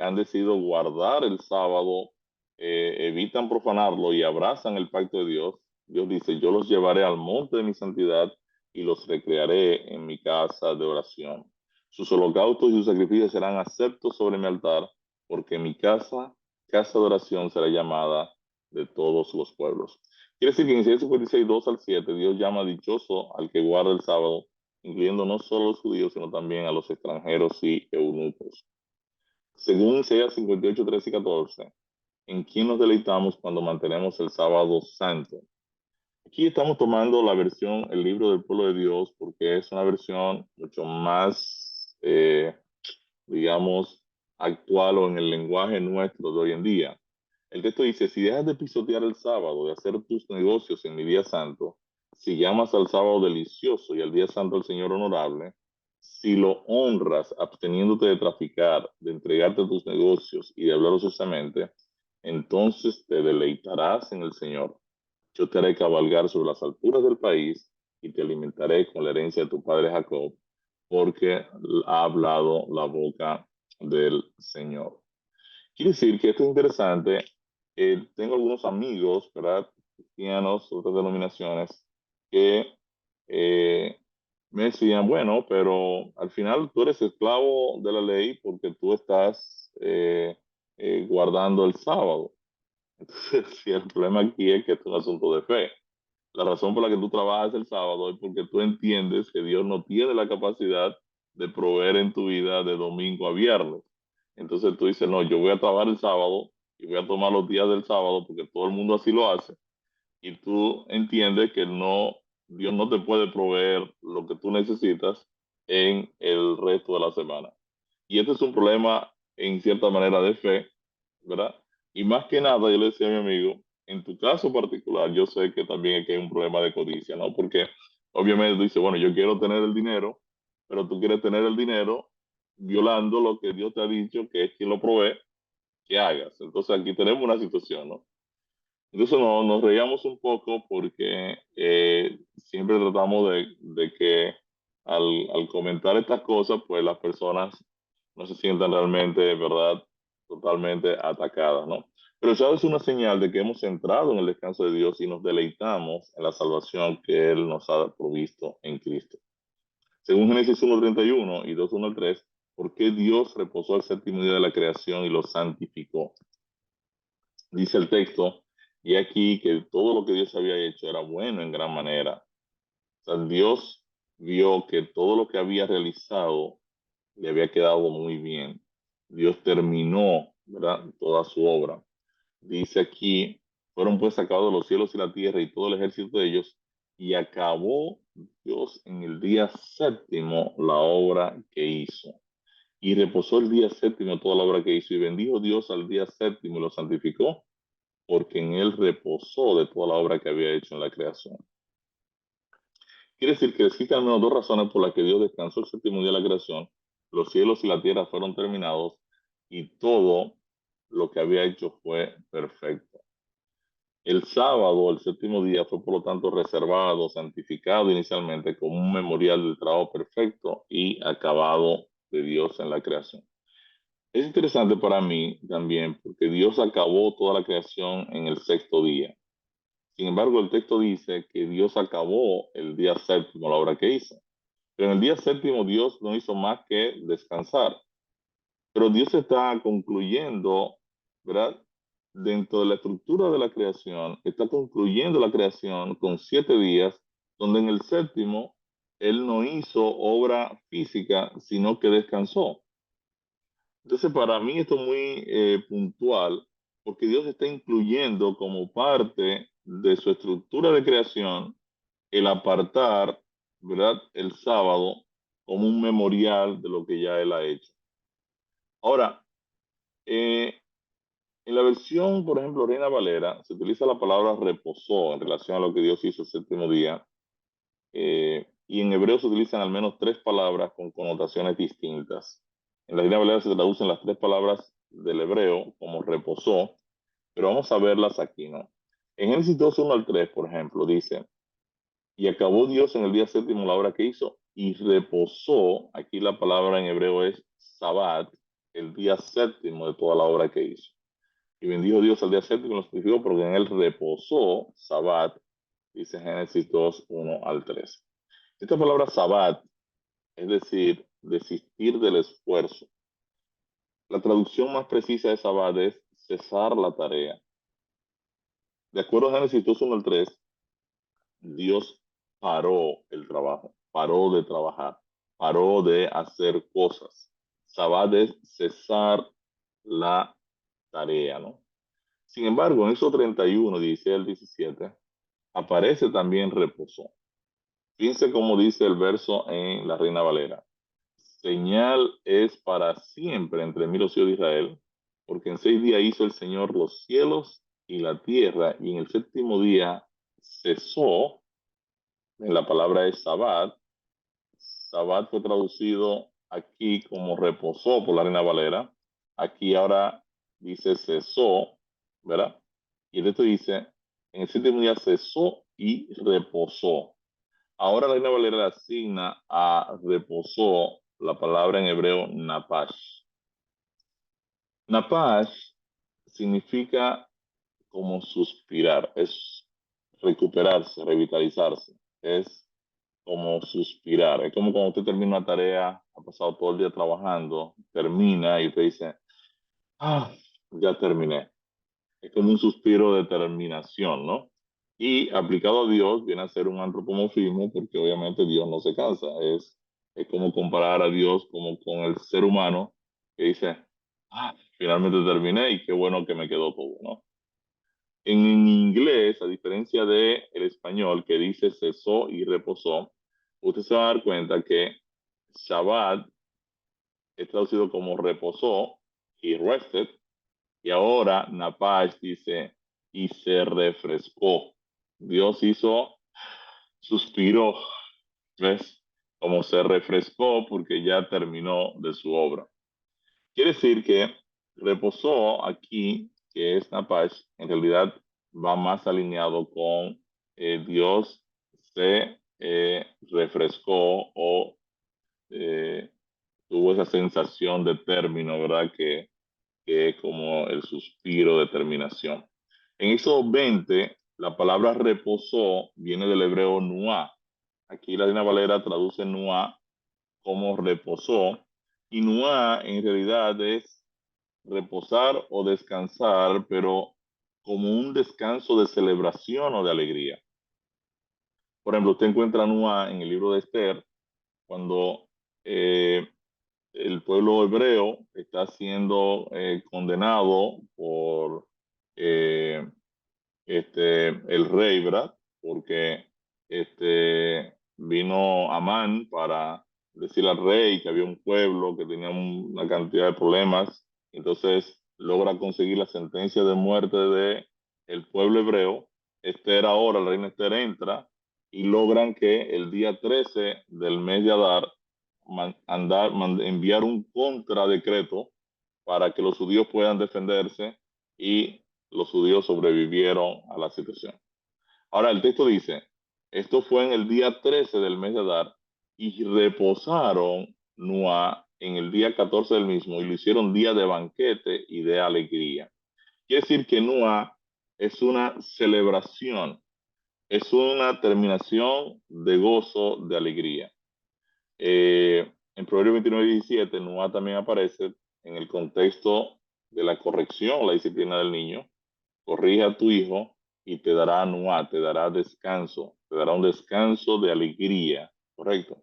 A: han decidido guardar el sábado, evitan profanarlo y abrazan el pacto de Dios. Dios dice, yo los llevaré al monte de mi santidad y los recrearé en mi casa de oración. Sus holocaustos y sus sacrificios serán aceptos sobre mi altar, porque mi casa, casa de oración, será llamada de todos los pueblos. Quiere decir que en Isaías 56, 2 al 7, Dios llama dichoso al que guarda el sábado, incluyendo no solo a los judíos, sino también a los extranjeros y eunucos. Según Isaías 58, 13 y 14, ¿en quién nos deleitamos cuando mantenemos el sábado santo? Aquí estamos tomando la versión, el libro del pueblo de Dios, porque es una versión mucho más, digamos, actual o en el lenguaje nuestro de hoy en día. El texto dice, si dejas de pisotear el sábado, de hacer tus negocios en mi día santo, si llamas al sábado delicioso y al día santo al Señor honorable, si lo honras absteniéndote de traficar, de entregarte a tus negocios y de hablar ociosamente, entonces te deleitarás en el Señor. Yo te haré cabalgar sobre las alturas del país y te alimentaré con la herencia de tu padre Jacob, porque ha hablado la boca del Señor. Quiere decir que esto es interesante. Tengo algunos amigos, ¿verdad? Cristianos, otras denominaciones, que eh, me decían, bueno, pero al final tú eres esclavo de la ley porque tú estás guardando el sábado. Entonces, sí, el problema aquí es que es un asunto de fe. La razón por la que tú trabajas el sábado es porque tú entiendes que Dios no tiene la capacidad de proveer en tu vida de domingo a viernes. Entonces tú dices, no, yo voy a trabajar el sábado y voy a tomar los días del sábado porque todo el mundo así lo hace. Y tú entiendes que no, Dios no te puede proveer lo que tú necesitas en el resto de la semana. Y este es un problema en cierta manera de fe, ¿verdad? Y más que nada, yo le decía a mi amigo, en tu caso particular, yo sé que también aquí hay un problema de codicia, ¿no? Porque obviamente tú dices, bueno, yo quiero tener el dinero, pero tú quieres tener el dinero violando lo que Dios te ha dicho, que es quien lo provee, que hagas. Entonces aquí tenemos una situación, ¿no? Entonces nos reíamos un poco porque siempre tratamos de que al comentar estas cosas, pues las personas no se sientan realmente, ¿verdad?, totalmente atacadas, ¿no? Pero eso es una señal de que hemos entrado en el descanso de Dios y nos deleitamos en la salvación que Él nos ha provisto en Cristo. Según Génesis 1:31 y 2:1 al 3, ¿por qué Dios reposó el séptimo día de la creación y lo santificó? Dice el texto, y aquí que todo lo que Dios había hecho era bueno en gran manera. O sea, Dios vio que todo lo que había realizado le había quedado muy bien. Dios terminó, ¿verdad?, toda su obra. Dice aquí, fueron pues sacados los cielos y la tierra y todo el ejército de ellos, y acabó Dios en el día séptimo la obra que hizo. Y reposó el día séptimo toda la obra que hizo, y bendijo Dios al día séptimo y lo santificó, porque en él reposó de toda la obra que había hecho en la creación. Quiere decir que existen al menos dos razones por las que Dios descansó el séptimo día de la creación. Los cielos y la tierra fueron terminados y todo lo que había hecho fue perfecto. El sábado, el séptimo día, fue por lo tanto reservado, santificado inicialmente como un memorial del trabajo perfecto y acabado de Dios en la creación. Es interesante para mí también porque Dios acabó toda la creación en el sexto día. Sin embargo, el texto dice que Dios acabó el día séptimo, la obra que hizo. Pero en el día séptimo Dios no hizo más que descansar. Pero Dios está concluyendo, ¿verdad? Dentro de la estructura de la creación, está concluyendo la creación con 7 días, donde en el séptimo Él no hizo obra física, sino que descansó. Entonces, para mí esto es muy puntual, porque Dios está incluyendo como parte de su estructura de creación el apartar, ¿verdad?, el sábado como un memorial de lo que ya Él ha hecho. Ahora, eh, en la versión, por ejemplo, Reina Valera, se utiliza la palabra reposó en relación a lo que Dios hizo el séptimo día, y en hebreo se utilizan al menos 3 palabras con connotaciones distintas. En la Reina Valera se traducen las 3 palabras del hebreo como reposó, pero vamos a verlas aquí, ¿no? En Génesis 2, 1 al 3, por ejemplo, dice, y acabó Dios en el día séptimo la obra que hizo y reposó, aquí la palabra en hebreo es Sabbat, el día séptimo de toda la obra que hizo. Y bendijo Dios al día séptimo y lo santificó porque en él reposó Sabbat, dice Génesis 2, 1 al 3. Esta palabra Sabbat, es decir, desistir del esfuerzo. La traducción más precisa de Sabbat es cesar la tarea. De acuerdo a Génesis 2, 1 al 3, Dios paró el trabajo, paró de trabajar, paró de hacer cosas. Sabbat es cesar la tarea, ¿no? Sin embargo, en esos 31, 16 al 17, aparece también reposó. Fíjense cómo dice el verso en la Reina Valera. Señal es para siempre entre mí y los hijos de Israel, porque en 6 días hizo el Señor los cielos y la tierra, y en el séptimo día cesó. En la palabra es Sabbat. Sabbat fue traducido aquí como reposó por la Reina Valera. Aquí ahora dice cesó, ¿verdad? Y el texto dice, en el séptimo día cesó y reposó. Ahora la Reina Valera le asigna a reposó la palabra en hebreo napash. Napash significa como suspirar, es recuperarse, revitalizarse, es como suspirar, es como cuando usted termina una tarea, ha pasado todo el día trabajando, termina y usted dice, ah, ya terminé. Es como un suspiro de terminación, ¿no? Y aplicado a Dios viene a ser un antropomorfismo porque obviamente Dios no se cansa. Es como comparar a Dios como con el ser humano que dice, ah, finalmente terminé y qué bueno que me quedó todo, ¿no? En inglés, a diferencia de el español que dice cesó y reposó, usted se va a dar cuenta que Shabbat es traducido como reposó y rested, y ahora Napash dice y se refrescó. Dios hizo, suspiró, ¿ves? Como se refrescó porque ya terminó de su obra. Quiere decir que reposó aquí, que es Napash, en realidad va más alineado con Dios se refrescó o eh, tuvo esa sensación de término, ¿verdad? Que es como el suspiro de terminación. En Éxodo 20, la palabra reposó viene del hebreo nuá. Aquí la Reina Valera traduce nuá como reposó, y nuá en realidad es reposar o descansar, pero como un descanso de celebración o de alegría. Por ejemplo, usted encuentra nuá en el libro de Esther, cuando eh, el pueblo hebreo está siendo condenado por eh, el rey, ¿verdad? Porque vino Amán para decirle al rey que había un pueblo que tenía una cantidad de problemas, entonces logra conseguir la sentencia de muerte de el pueblo hebreo. Esther ahora, la reina Esther entra y logran que el día 13 del mes de Adar enviar un contradecreto para que los judíos puedan defenderse y los judíos sobrevivieron a la situación. Ahora el texto dice, esto fue en el día 13 del mes de Adar y reposaron Noa en el día 14 del mismo y lo hicieron día de banquete y de alegría. Quiere decir que Noa es una celebración, es una terminación de gozo, de alegría. En Proverbios 29:17, Noa también aparece en el contexto de la corrección, la disciplina del niño. Corrige a tu hijo y te dará Noa, te dará descanso, te dará un descanso de alegría, ¿correcto?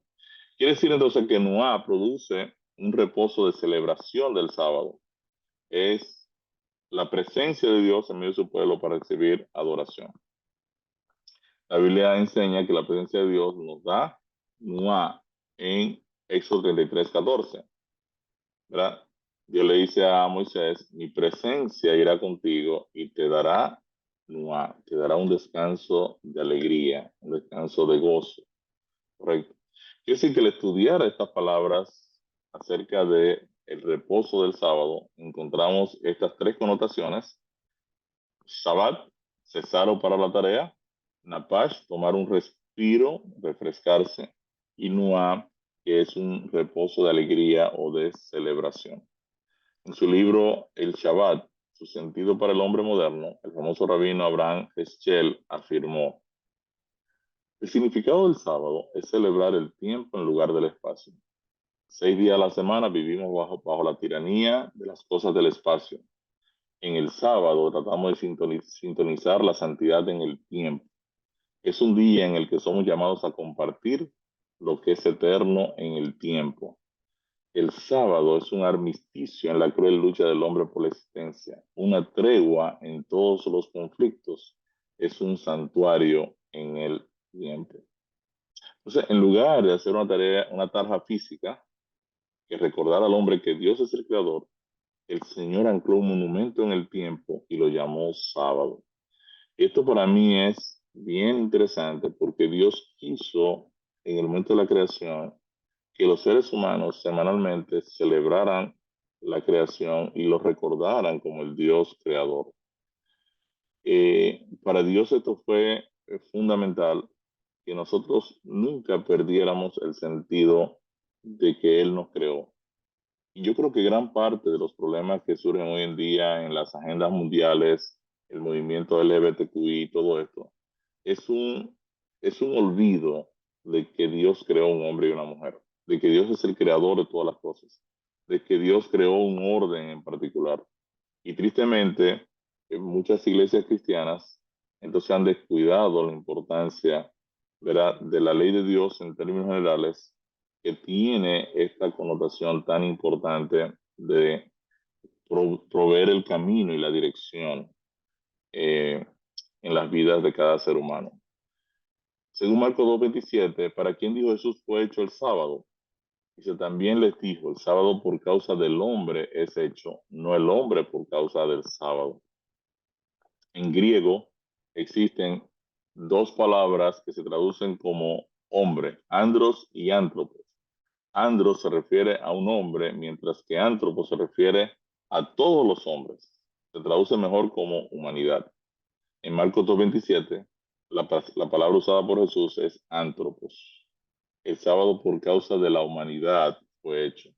A: Quiere decir entonces que Noa produce un reposo de celebración del sábado. Es la presencia de Dios en medio de su pueblo para recibir adoración. La Biblia enseña que la presencia de Dios nos da Noa en Éxodo 33:14, ¿verdad? Dios le dice a Moisés, mi presencia irá contigo y te dará Noa, te dará un descanso de alegría, un descanso de gozo, ¿correcto? Quiere decir que al estudiar estas palabras acerca de el reposo del sábado, encontramos estas tres connotaciones: Shabbat, cesar o para la tarea; Napash, tomar un respiro, refrescarse; y Noa, que es un reposo de alegría o de celebración. En su libro El Shabbat, su sentido para el hombre moderno, el famoso rabino Abraham Heschel afirmó, el significado del sábado es celebrar el tiempo en lugar del espacio. 6 días a la semana vivimos bajo la tiranía de las cosas del espacio. En el sábado tratamos de sintonizar la santidad en el tiempo. Es un día en el que somos llamados a compartir lo que es eterno en el tiempo. El sábado es un armisticio en la cruel lucha del hombre por la existencia, una tregua en todos los conflictos, es un santuario en el tiempo. Entonces, en lugar de hacer una tarea, una tarja física, que recordara al hombre que Dios es el creador, el Señor ancló un monumento en el tiempo y lo llamó sábado. Esto para mí es bien interesante porque Dios quiso en el momento de la creación que los seres humanos semanalmente celebraran la creación y lo recordaran como el Dios creador. Para Dios esto fue fundamental, que nosotros nunca perdiéramos el sentido de que Él nos creó. Y yo creo que gran parte de los problemas que surgen hoy en día en las agendas mundiales, el movimiento LGBTQI y todo esto, es es un olvido de que Dios creó un hombre y una mujer, de que Dios es el creador de todas las cosas, de que Dios creó un orden en particular. Y tristemente, en muchas iglesias cristianas entonces han descuidado la importancia, ¿verdad?, de la ley de Dios en términos generales, que tiene esta connotación tan importante de proveer el camino y la dirección eh, en las vidas de cada ser humano. Según Marcos 2:27, ¿para quién dijo Jesús fue hecho el sábado? Dice, también les dijo, el sábado por causa del hombre es hecho, no el hombre por causa del sábado. En griego existen dos palabras que se traducen como hombre, andros y antropos. Andros se refiere a un hombre, mientras que antropo se refiere a todos los hombres. Se traduce mejor como humanidad. En Marcos 2:27, la palabra usada por Jesús es antropos. El sábado por causa de la humanidad fue hecho.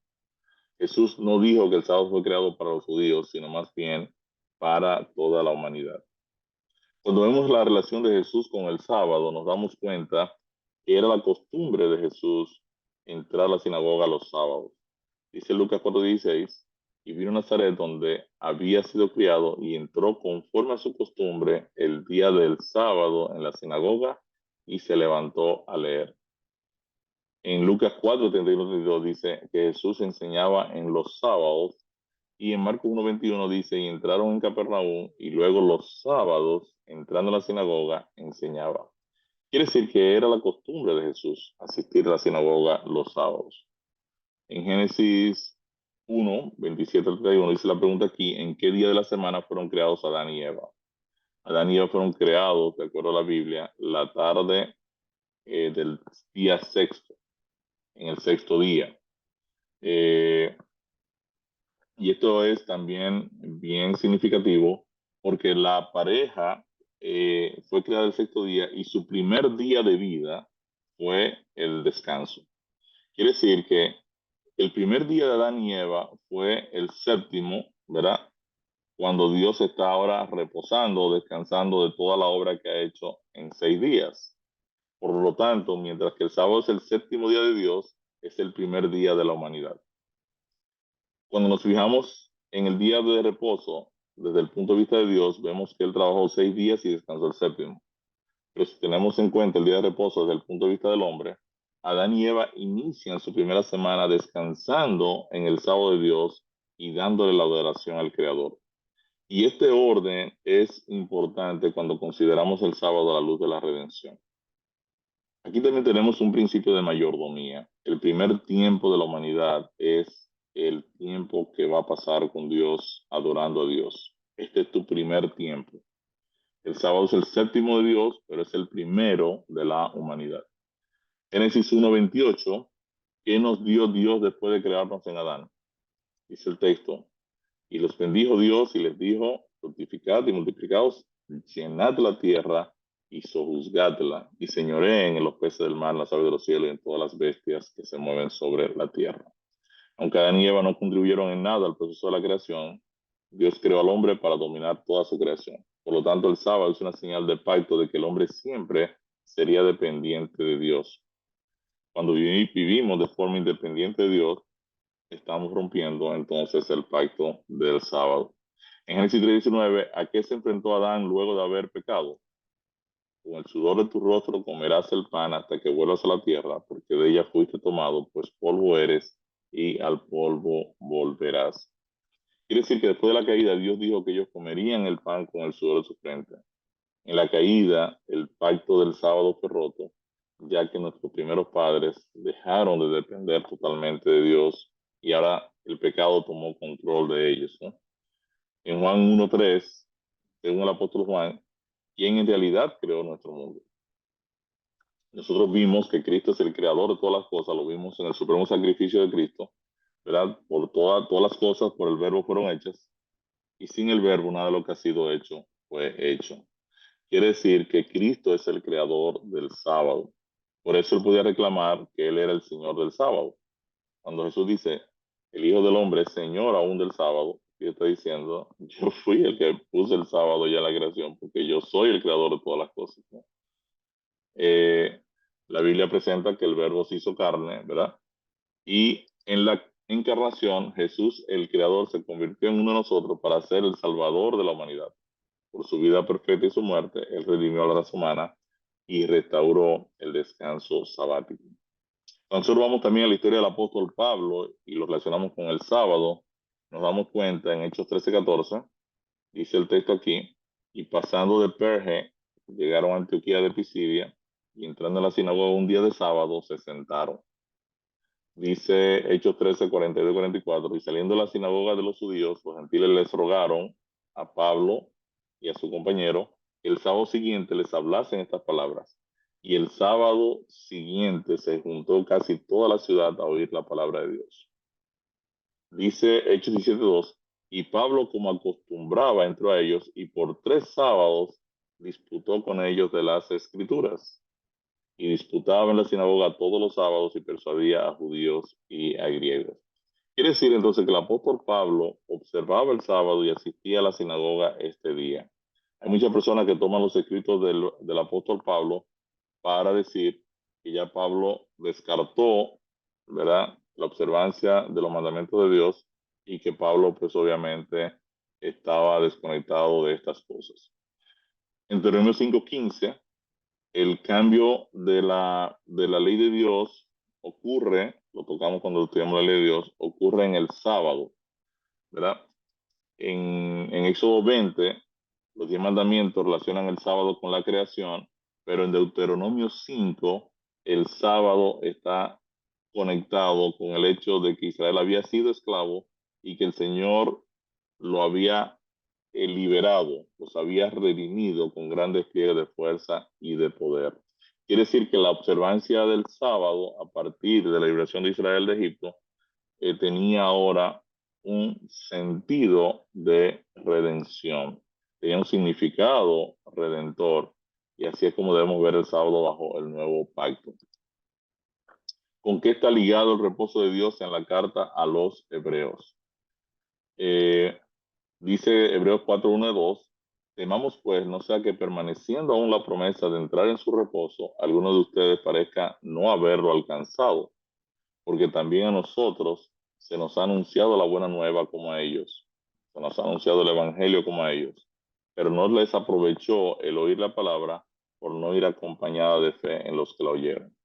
A: Jesús no dijo que el sábado fue creado para los judíos, sino más bien para toda la humanidad. Cuando vemos la relación de Jesús con el sábado, nos damos cuenta que era la costumbre de Jesús entrar a la sinagoga los sábados. Dice Lucas 4:16, y vino a Nazaret donde había sido criado y entró conforme a su costumbre el día del sábado en la sinagoga y se levantó a leer. En Lucas 4:31-32 dice que Jesús enseñaba en los sábados y en Marcos 1:21 dice, y entraron en Capernaum y luego los sábados, entrando a la sinagoga, enseñaba. Quiere decir que era la costumbre de Jesús asistir a la sinagoga los sábados. En Génesis 1:27-31 dice la pregunta aquí, ¿en qué día de la semana fueron creados Adán y Eva? Adán y Eva fueron creados, de acuerdo a la Biblia, la tarde del día sexto, en el sexto día. Eh, Y esto es también bien significativo porque la pareja fue creada el sexto día y su primer día de vida fue el descanso. Quiere decir que el primer día de Adán y Eva fue el séptimo, ¿verdad? Cuando Dios está ahora reposando, descansando de toda la obra que ha hecho en 6 días. Por lo tanto, mientras que el sábado es el séptimo día de Dios, es el primer día de la humanidad. Cuando nos fijamos en el día de reposo, desde el punto de vista de Dios, vemos que Él trabajó 6 días y descansó el séptimo. Pero si tenemos en cuenta el día de reposo desde el punto de vista del hombre, Adán y Eva inician su primera semana descansando en el sábado de Dios y dándole la adoración al Creador. Y este orden es importante cuando consideramos el sábado a la luz de la redención. Aquí también tenemos un principio de mayordomía. El primer tiempo de la humanidad es el tiempo que va a pasar con Dios, adorando a Dios. Este es tu primer tiempo. El sábado es el séptimo de Dios, pero es el primero de la humanidad. Génesis 1:28, ¿qué nos dio Dios después de crearnos en Adán? Dice el texto, y los bendijo Dios y les dijo, fructificad y multiplicaos, llenad la tierra y sojuzgadla, y señoreen en los peces del mar, en las aves de los cielos y en todas las bestias que se mueven sobre la tierra. Aunque Adán y Eva no contribuyeron en nada al proceso de la creación, Dios creó al hombre para dominar toda su creación. Por lo tanto, el sábado es una señal de pacto de que el hombre siempre sería dependiente de Dios. Cuando vivimos de forma independiente de Dios, estamos rompiendo entonces el pacto del sábado. En Génesis 3:19, ¿a qué se enfrentó Adán luego de haber pecado? Con el sudor de tu rostro comerás el pan hasta que vuelvas a la tierra, porque de ella fuiste tomado, pues polvo eres y al polvo volverás. Quiere decir que después de la caída, Dios dijo que ellos comerían el pan con el sudor de su frente. En la caída, el pacto del sábado fue roto, ya que nuestros primeros padres dejaron de depender totalmente de Dios y ahora el pecado tomó control de ellos, ¿no? En Juan 1:3, según el apóstol Juan, ¿quién en realidad creó nuestro mundo? Nosotros vimos que Cristo es el creador de todas las cosas, lo vimos en el supremo sacrificio de Cristo, ¿verdad? Por todas las cosas, por el verbo fueron hechas, y sin el verbo nada de lo que ha sido hecho fue hecho. Quiere decir que Cristo es el creador del sábado. Por eso él podía reclamar que él era el Señor del sábado. Cuando Jesús dice, el Hijo del Hombre es Señor aún del sábado, y está diciendo, yo fui el que puse el sábado ya en la creación, porque yo soy el creador de todas las cosas, ¿no? Eh, la Biblia presenta que el verbo se hizo carne, ¿verdad? Y en la encarnación, Jesús, el creador, se convirtió en uno de nosotros para ser el salvador de la humanidad. Por su vida perfecta y su muerte, él redimió a la raza humana y restauró el descanso sabático. Nosotros vamos también a la historia del apóstol Pablo y lo relacionamos con el sábado. Nos damos cuenta en Hechos 13:14, dice el texto aquí, y pasando de Perge, llegaron a Antioquía de Pisidia, y entrando en la sinagoga un día de sábado, se sentaron. Dice Hechos 13:42 y 44, y saliendo de la sinagoga de los judíos, los gentiles les rogaron a Pablo y a su compañero que el sábado siguiente les hablasen estas palabras. Y el sábado siguiente se juntó casi toda la ciudad a oír la palabra de Dios. Dice Hechos 17:2, y Pablo, como acostumbraba, entró a ellos y por 3 sábados disputó con ellos de las escrituras, y disputaba en la sinagoga todos los sábados y persuadía a judíos y a griegos. Quiere decir entonces que el apóstol Pablo observaba el sábado y asistía a la sinagoga este día. Hay muchas personas que toman los escritos del apóstol Pablo para decir que ya Pablo descartó, ¿verdad?, la observancia de los mandamientos de Dios, y que Pablo pues obviamente estaba desconectado de estas cosas. En Deuteronomio 5:15, el cambio de la ley de Dios ocurre, lo tocamos cuando estudiamos la ley de Dios, ocurre en el sábado, ¿verdad? En Éxodo 20, los 10 mandamientos relacionan el sábado con la creación, pero en Deuteronomio 5, el sábado está conectado con el hecho de que Israel había sido esclavo y que el Señor lo había liberado, los había redimido con gran despliegue de fuerza y de poder. Quiere decir que la observancia del sábado a partir de la liberación de Israel de Egipto tenía ahora un sentido de redención, tenía un significado redentor, y así es como debemos ver el sábado bajo el nuevo pacto. ¿Con qué está ligado el reposo de Dios en la carta a los hebreos? Eh, Dice Hebreos 4:1-2, temamos pues, no sea que permaneciendo aún la promesa de entrar en su reposo, alguno de ustedes parezca no haberlo alcanzado, porque también a nosotros se nos ha anunciado la buena nueva como a ellos, se nos ha anunciado el evangelio como a ellos, pero no les aprovechó el oír la palabra por no ir acompañada de fe en los que la oyeron.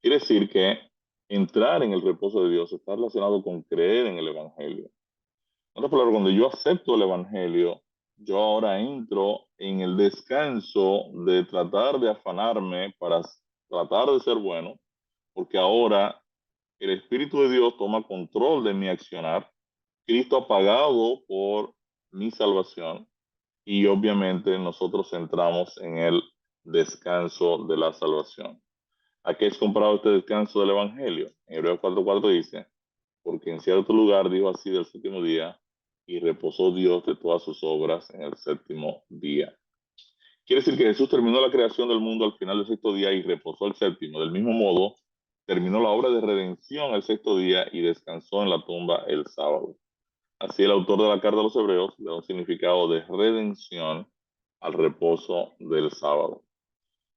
A: Quiere decir que entrar en el reposo de Dios está relacionado con creer en el evangelio. En otras palabras, cuando yo acepto el evangelio, yo ahora entro en el descanso de tratar de afanarme para tratar de ser bueno, porque ahora el Espíritu de Dios toma control de mi accionar. Cristo ha pagado por mi salvación, y obviamente nosotros entramos en el descanso de la salvación. ¿A qué es comparado este descanso del Evangelio? En Hebreos 4:4 dice, porque en cierto lugar dijo así del séptimo día, y reposó Dios de todas sus obras en el séptimo día. Quiere decir que Jesús terminó la creación del mundo al final del sexto día y reposó el séptimo. Del mismo modo, terminó la obra de redención el sexto día y descansó en la tumba el sábado. Así el autor de la carta a los hebreos le da un significado de redención al reposo del sábado,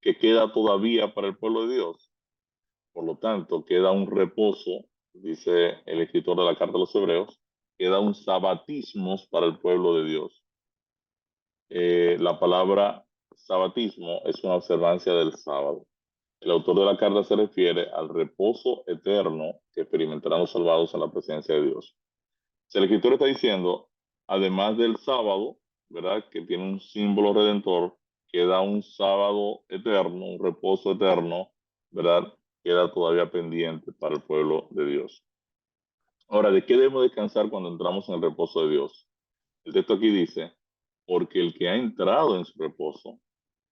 A: que queda todavía para el pueblo de Dios. Por lo tanto, queda un reposo, dice el escritor de la carta a los hebreos, queda un sabatismo para el pueblo de Dios. La palabra sabatismo es una observancia del sábado. El autor de la carta se refiere al reposo eterno que experimentarán los salvados en la presencia de Dios. Si el escritor está diciendo, además del sábado, ¿verdad?, que tiene un símbolo redentor, queda un sábado eterno, un reposo eterno, ¿verdad?, queda todavía pendiente para el pueblo de Dios. Ahora, ¿de qué debemos descansar cuando entramos en el reposo de Dios? El texto aquí dice, porque el que ha entrado en su reposo,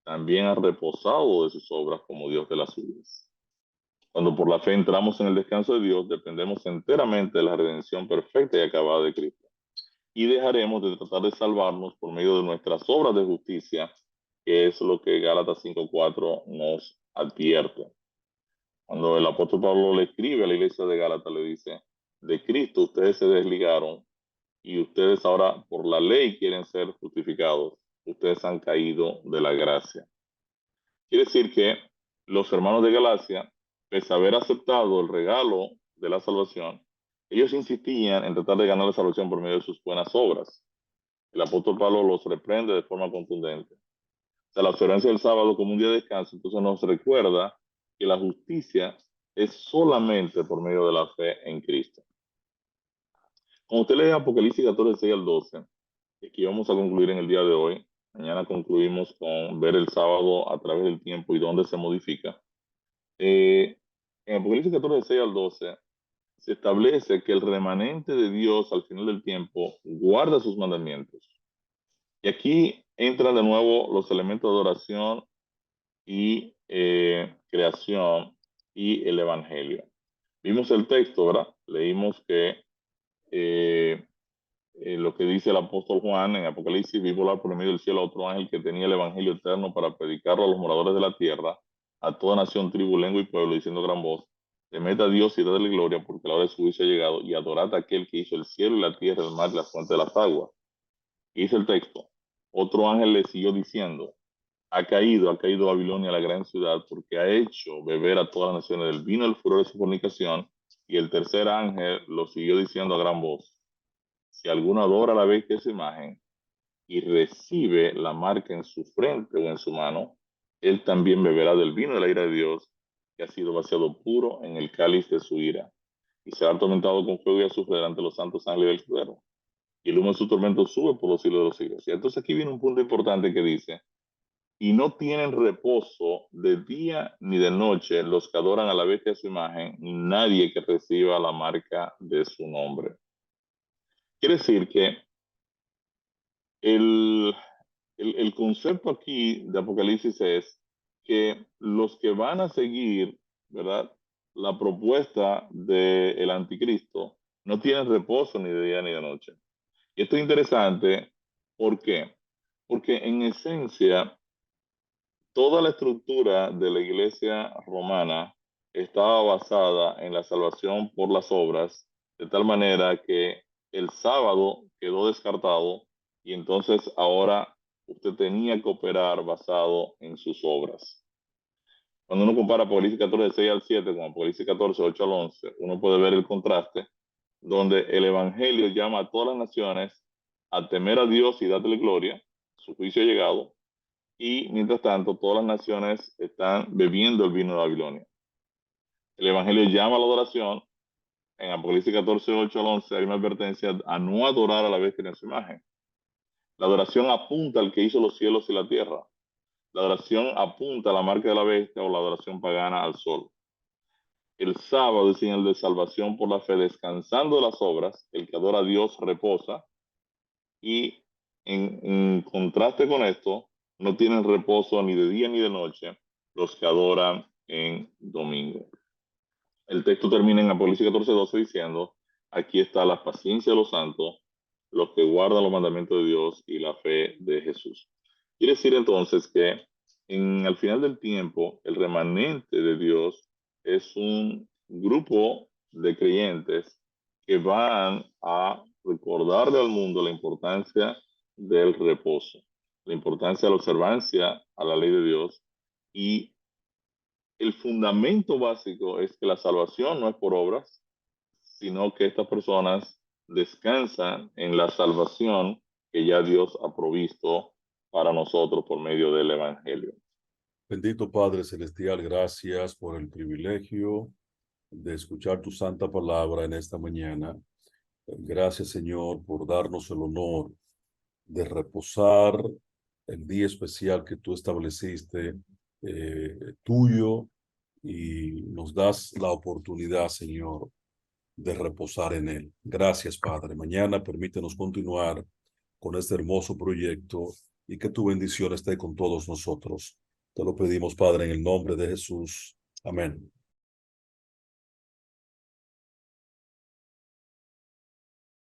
A: también ha reposado de sus obras como Dios de las suyas. Cuando por la fe entramos en el descanso de Dios, dependemos enteramente de la redención perfecta y acabada de Cristo. Y dejaremos de tratar de salvarnos por medio de nuestras obras de justicia, que es lo que Gálatas 5:4 nos advierte. Cuando el apóstol Pablo le escribe a la iglesia de Gálatas, le dice, de Cristo ustedes se desligaron y ustedes ahora por la ley quieren ser justificados. Ustedes han caído de la gracia. Quiere decir que los hermanos de Galacia, pese a haber aceptado el regalo de la salvación, ellos insistían en tratar de ganar la salvación por medio de sus buenas obras. El apóstol Pablo los reprende de forma contundente. O sea, la observancia del sábado como un día de descanso, entonces nos recuerda que la justicia es solamente por medio de la fe en Cristo. Cuando usted lee Apocalipsis 14, 6 al 12, y aquí vamos a concluir en el día de hoy, mañana concluimos con ver el sábado a través del tiempo y dónde se modifica. En Apocalipsis 14, 6 al 12, se establece que el remanente de Dios al final del tiempo guarda sus mandamientos. Y aquí entran de nuevo los elementos de adoración y creación y el evangelio. Vimos el texto, ¿verdad? Leímos que eh, lo que dice el apóstol Juan en Apocalipsis, vi volar por el medio del cielo a otro ángel que tenía el evangelio eterno para predicarlo a los moradores de la tierra, a toda nación, tribu, lengua y pueblo, diciendo a gran voz, temed a Dios y dadle gloria, porque la hora de su juicio ha llegado, y adorad a aquel que hizo el cielo y la tierra, el mar y las fuentes de las aguas. Y dice el texto, otro ángel le siguió diciendo, ha caído Babilonia, la gran ciudad, porque ha hecho beber a todas las naciones del vino del furor de su fornicación. Y el tercer ángel lo siguió diciendo a gran voz, si alguno adora a la bestia de su imagen y recibe la marca en su frente o en su mano, él también beberá del vino de la ira de Dios, que ha sido vaciado puro en el cáliz de su ira, y será atormentado con fuego y azufre delante de los santos ángeles del Cordero. Y el humo de su tormento sube por los siglos de los siglos. Y entonces aquí viene un punto importante que dice, y no tienen reposo de día ni de noche los que adoran a la bestia de su imagen, ni nadie que reciba la marca de su nombre. Quiere decir que el, el concepto aquí de Apocalipsis es que los que van a seguir, ¿verdad? La propuesta del anticristo no tienen reposo ni de día ni de noche. Y esto es interesante, ¿por qué? Porque en esencia, toda la estructura de la iglesia romana estaba basada en la salvación por las obras, de tal manera que el sábado quedó descartado y entonces ahora usted tenía que operar basado en sus obras. Cuando uno compara Apocalipsis 14, 6 al 7 con Apocalipsis 14, 8 al 11, uno puede ver el contraste donde el Evangelio llama a todas las naciones a temer a Dios y darle gloria, su juicio ha llegado, y mientras tanto todas las naciones están bebiendo el vino de Babilonia. El Evangelio llama a la adoración. En Apocalipsis 14, 8 al 11 hay una advertencia a no adorar a la bestia en su imagen. La adoración apunta al que hizo los cielos y la tierra. La adoración apunta a la marca de la bestia o la adoración pagana al sol. El sábado es señal de salvación por la fe, descansando de las obras. El que adora a Dios reposa. Y en contraste con esto, no tienen reposo ni de día ni de noche los que adoran en domingo. El texto termina en Apocalipsis 14, 12 diciendo, aquí está la paciencia de los santos, los que guardan los mandamientos de Dios y la fe de Jesús. Quiere decir entonces que al final del tiempo, el remanente de Dios es un grupo de creyentes que van a recordarle al mundo la importancia del reposo, la importancia de la observancia a la ley de Dios, y el fundamento básico es que la salvación no es por obras, sino que estas personas descansan en la salvación que ya Dios ha provisto para nosotros por medio del Evangelio.
B: Bendito Padre Celestial, gracias por el privilegio de escuchar tu santa palabra en esta mañana. Gracias, Señor, por darnos el honor de reposar el día especial que tú estableciste, tuyo, y nos das la oportunidad, Señor, de reposar en Él. Gracias, Padre. Mañana permítenos continuar con este hermoso proyecto y que tu bendición esté con todos nosotros. Te lo pedimos, Padre, en el nombre de Jesús. Amén.